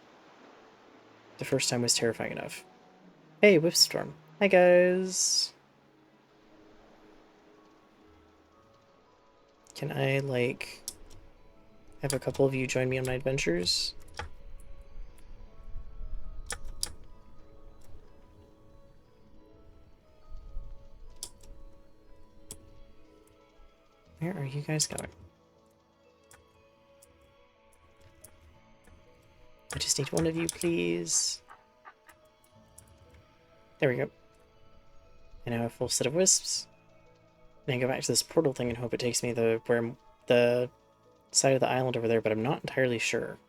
The first time was terrifying enough. Hey, Whipstorm. Hi, guys. Can I, like, have a couple of you join me on my adventures? Where are you guys going? I just need one of you, please. There we go. And now a full set of wisps. And I go back to this portal thing and hope it takes me where the side of the island over there, but I'm not entirely sure.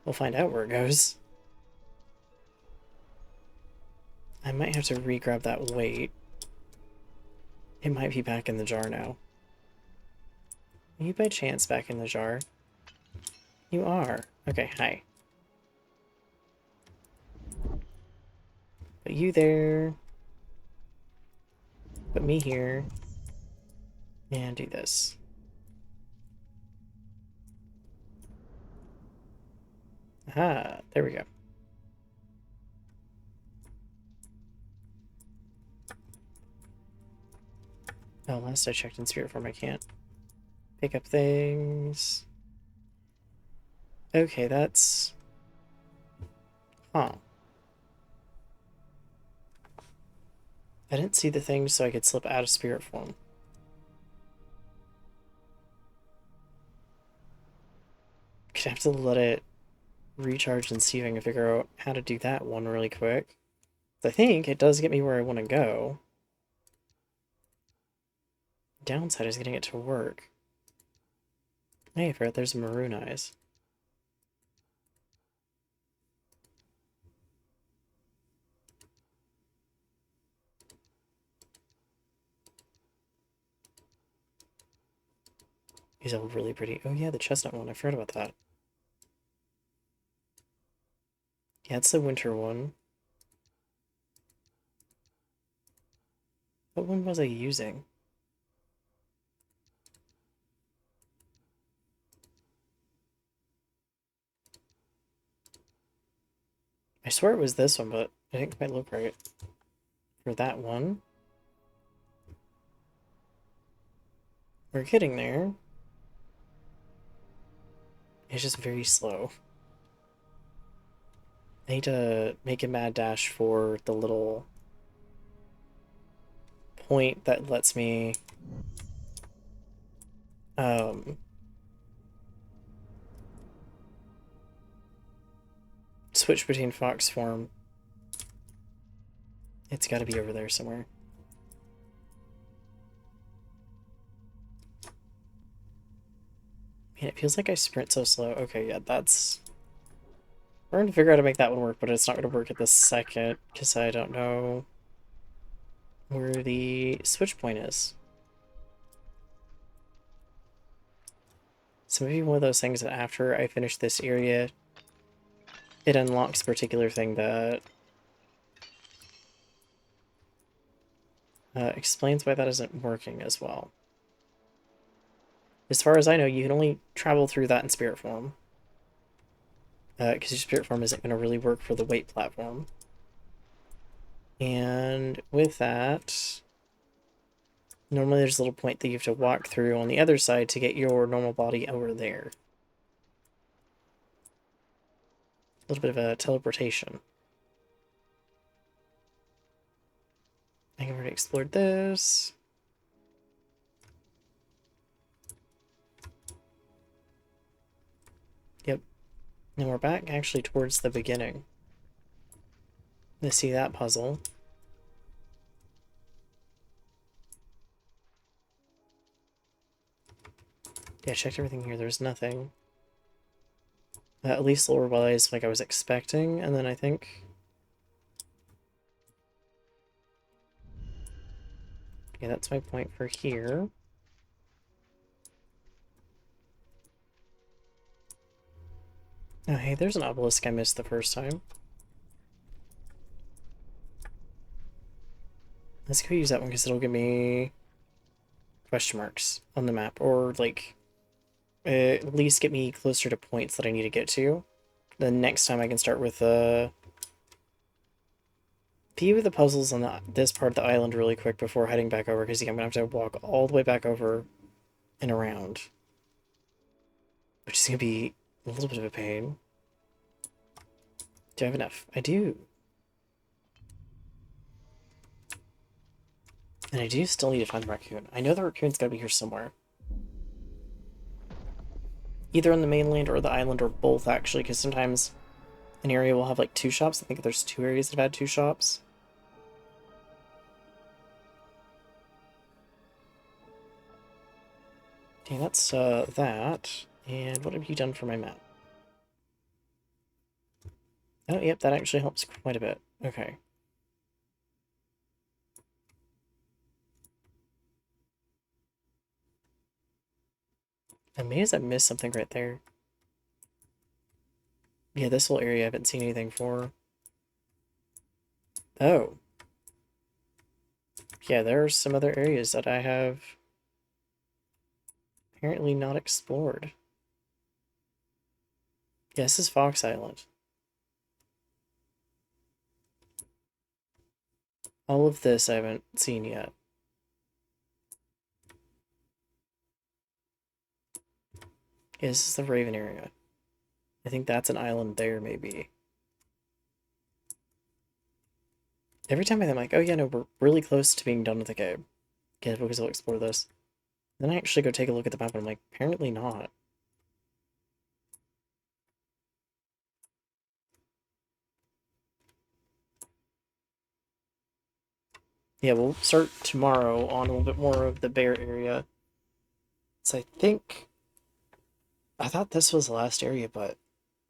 We'll find out where it goes. I might have to re-grab that weight. It might be back in the jar now. Are you by chance back in the jar? You are. Okay, hi. Put you there. Put me here. And do this. Aha, there we go. Oh, last I checked in spirit form, I can't pick up things. Okay, that's... Huh. I didn't see the thing so I could slip out of spirit form. Gonna have to let it recharge and see if I can figure out how to do that one really quick. I think it does get me where I want to go. Downside is getting it to work. Hey, I forgot there's maroon eyes. These are really pretty. Oh yeah, the chestnut one. I forgot about that. Yeah, it's the winter one. What one was I using? I swear it was this one, but it didn't quite look right for that one. We're getting there. It's just very slow. I need to make a mad dash for the little point that lets me switch between fox form. It's got to be over there somewhere. Man, it Feels like I sprint so slow. Okay, yeah, that's... We're going to figure out how to make that one work, but it's not going to work at this second, because I don't know where the switch point is. So maybe one of those things that after I finish this area, it unlocks a particular thing that explains why that isn't working as well. As far as I know, you can only travel through that in spirit form. Because your spirit form isn't going to really work for the weight platform. And with that, normally there's a little point that you have to walk through on the other side to get your normal body over there. A little bit of a teleportation. I think I've already explored this. Yep. And we're back actually towards the beginning. To see that puzzle. Yeah, I checked everything here. There's nothing. At least lower wise like I was expecting, and then I think... Yeah, that's my point for here. Oh, hey, there's an obelisk I missed the first time. Let's go use that one because it'll give me question marks on the map, or like at least get me closer to points that I need to get to. Then next time I can start with a few of the puzzles on this part of the island really quick before heading back over, because I'm gonna have to walk all the way back over and around, which is gonna be a little bit of a pain. Do I have enough? I do. And I do still need to find the raccoon. I know the raccoon's gotta be here somewhere. Either on the mainland or the island, or both, actually, because sometimes an area will have, like, 2 shops. I think there's 2 areas that have had 2 shops. Okay, that's, that. And what have you done for my map? Oh, yep, that actually helps quite a bit. Okay. I'm amazed I missed something right there. Yeah, this whole area I haven't seen anything for. Oh. Yeah, there are some other areas that I have apparently not explored. Yeah, this is Fox Island. All of this I haven't seen yet. Yeah, this is the Raven area. I think that's an island there, maybe. Every time I'm like, oh yeah, no, we're really close to being done with the game. Okay, because I'll explore this. Then I actually go take a look at the map and I'm like, apparently not. Yeah, we'll start tomorrow on a little bit more of the bear area. So I think... I thought this was the last area, but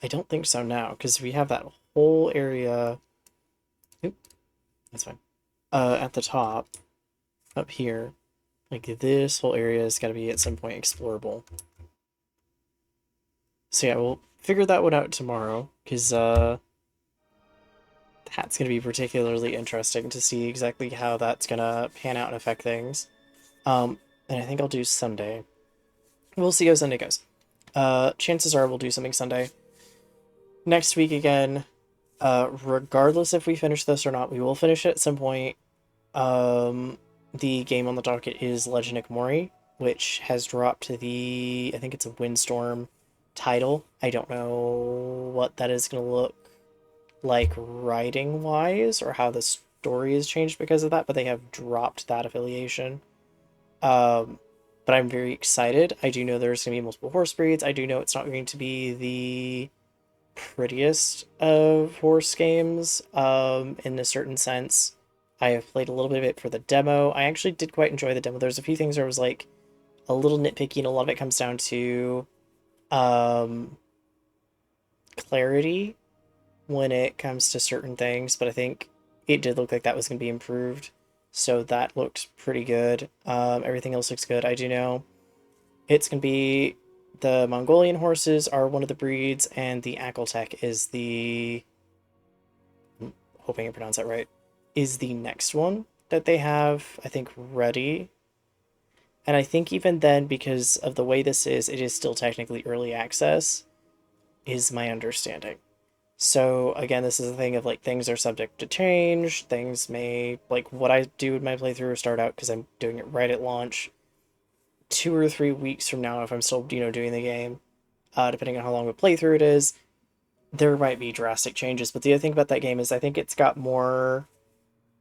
I don't think so now, because we have that whole area... Oop, that's fine. At the top, up here. Like, this whole area has got to be at some point explorable. So yeah, we'll figure that one out tomorrow, because, that's going to be particularly interesting to see exactly how that's going to pan out and affect things. And I think I'll do Sunday. We'll see how Sunday goes. Chances are we'll do something Sunday. Next week again, regardless if we finish this or not, we will finish it at some point. The game on the docket is Legend of Mori, which has dropped the, I think it's a Windstorm title. I don't know what that is going to look like writing-wise, or how the story has changed because of that, but they have dropped that affiliation. But I'm very excited. I do know there's going to be multiple horse breeds. I do know it's not going to be the prettiest of horse games, in a certain sense. I have played a little bit of it for the demo. I actually did quite enjoy the demo. There's a few things where I was like a little nitpicky, and a lot of it comes down to um, clarity when it comes to certain things, but I think it did look like that was going to be improved. So that looked pretty good. Everything else looks good. I do know it's going to be the Mongolian horses are one of the breeds, and the Akeltek is the, I'm hoping I pronounce that right, is the next one that they have, I think, ready. And I think even then, because of the way this is, it is still technically early access, is my understanding. So again, this is a thing of like things are subject to change. Things may like what I do in my playthrough start out because I'm doing it right at launch. 2 or 3 weeks from now, if I'm still doing the game, depending on how long of a playthrough it is, there might be drastic changes. But the other thing about that game is I think it's got more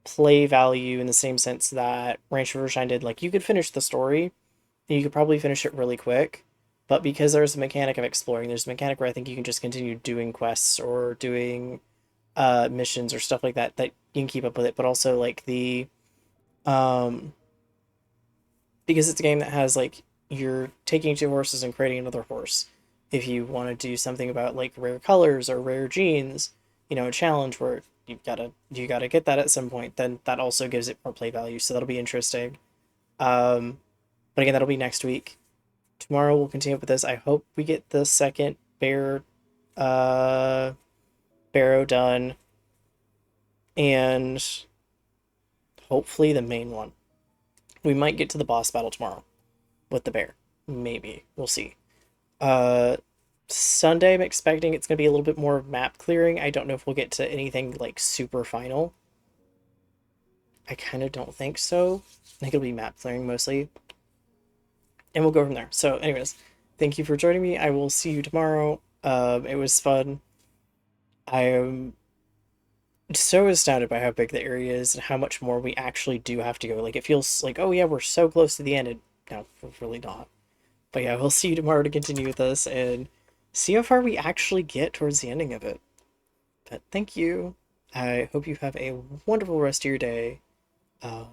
play value in the same sense that Ranch of Rivershine did. Like you could finish the story, and you could probably finish it really quick. But because there's a mechanic of exploring, there's a mechanic where I think you can just continue doing quests or doing missions or stuff like that that you can keep up with it. But also like the um because it's a game that has like you're taking two horses and creating another horse. If you want to do something about like rare colors or rare genes, a challenge where you gotta get that at some point, then that also gives it more play value. So that'll be interesting. Um, but again, that'll be next week. Tomorrow we'll continue with this. I hope we get the second uh barrow done, and hopefully the main one. We might get to the boss battle tomorrow with the bear. Maybe. We'll see. Uh Sunday I'm expecting it's gonna be a little bit more map clearing. I don't know if we'll get to anything like super final. I kind of don't think so. I think it'll be map clearing mostly. And we'll go from there. So anyways, thank you for joining me. I will see you tomorrow. It was fun. I am so astounded by how big the area is and how much more we actually do have to go. Like it feels like, oh yeah, we're so close to the end. And no, we're really not. But yeah, we'll see you tomorrow to continue with this and see how far we actually get towards the ending of it. But thank you. I hope you have a wonderful rest of your day. Um,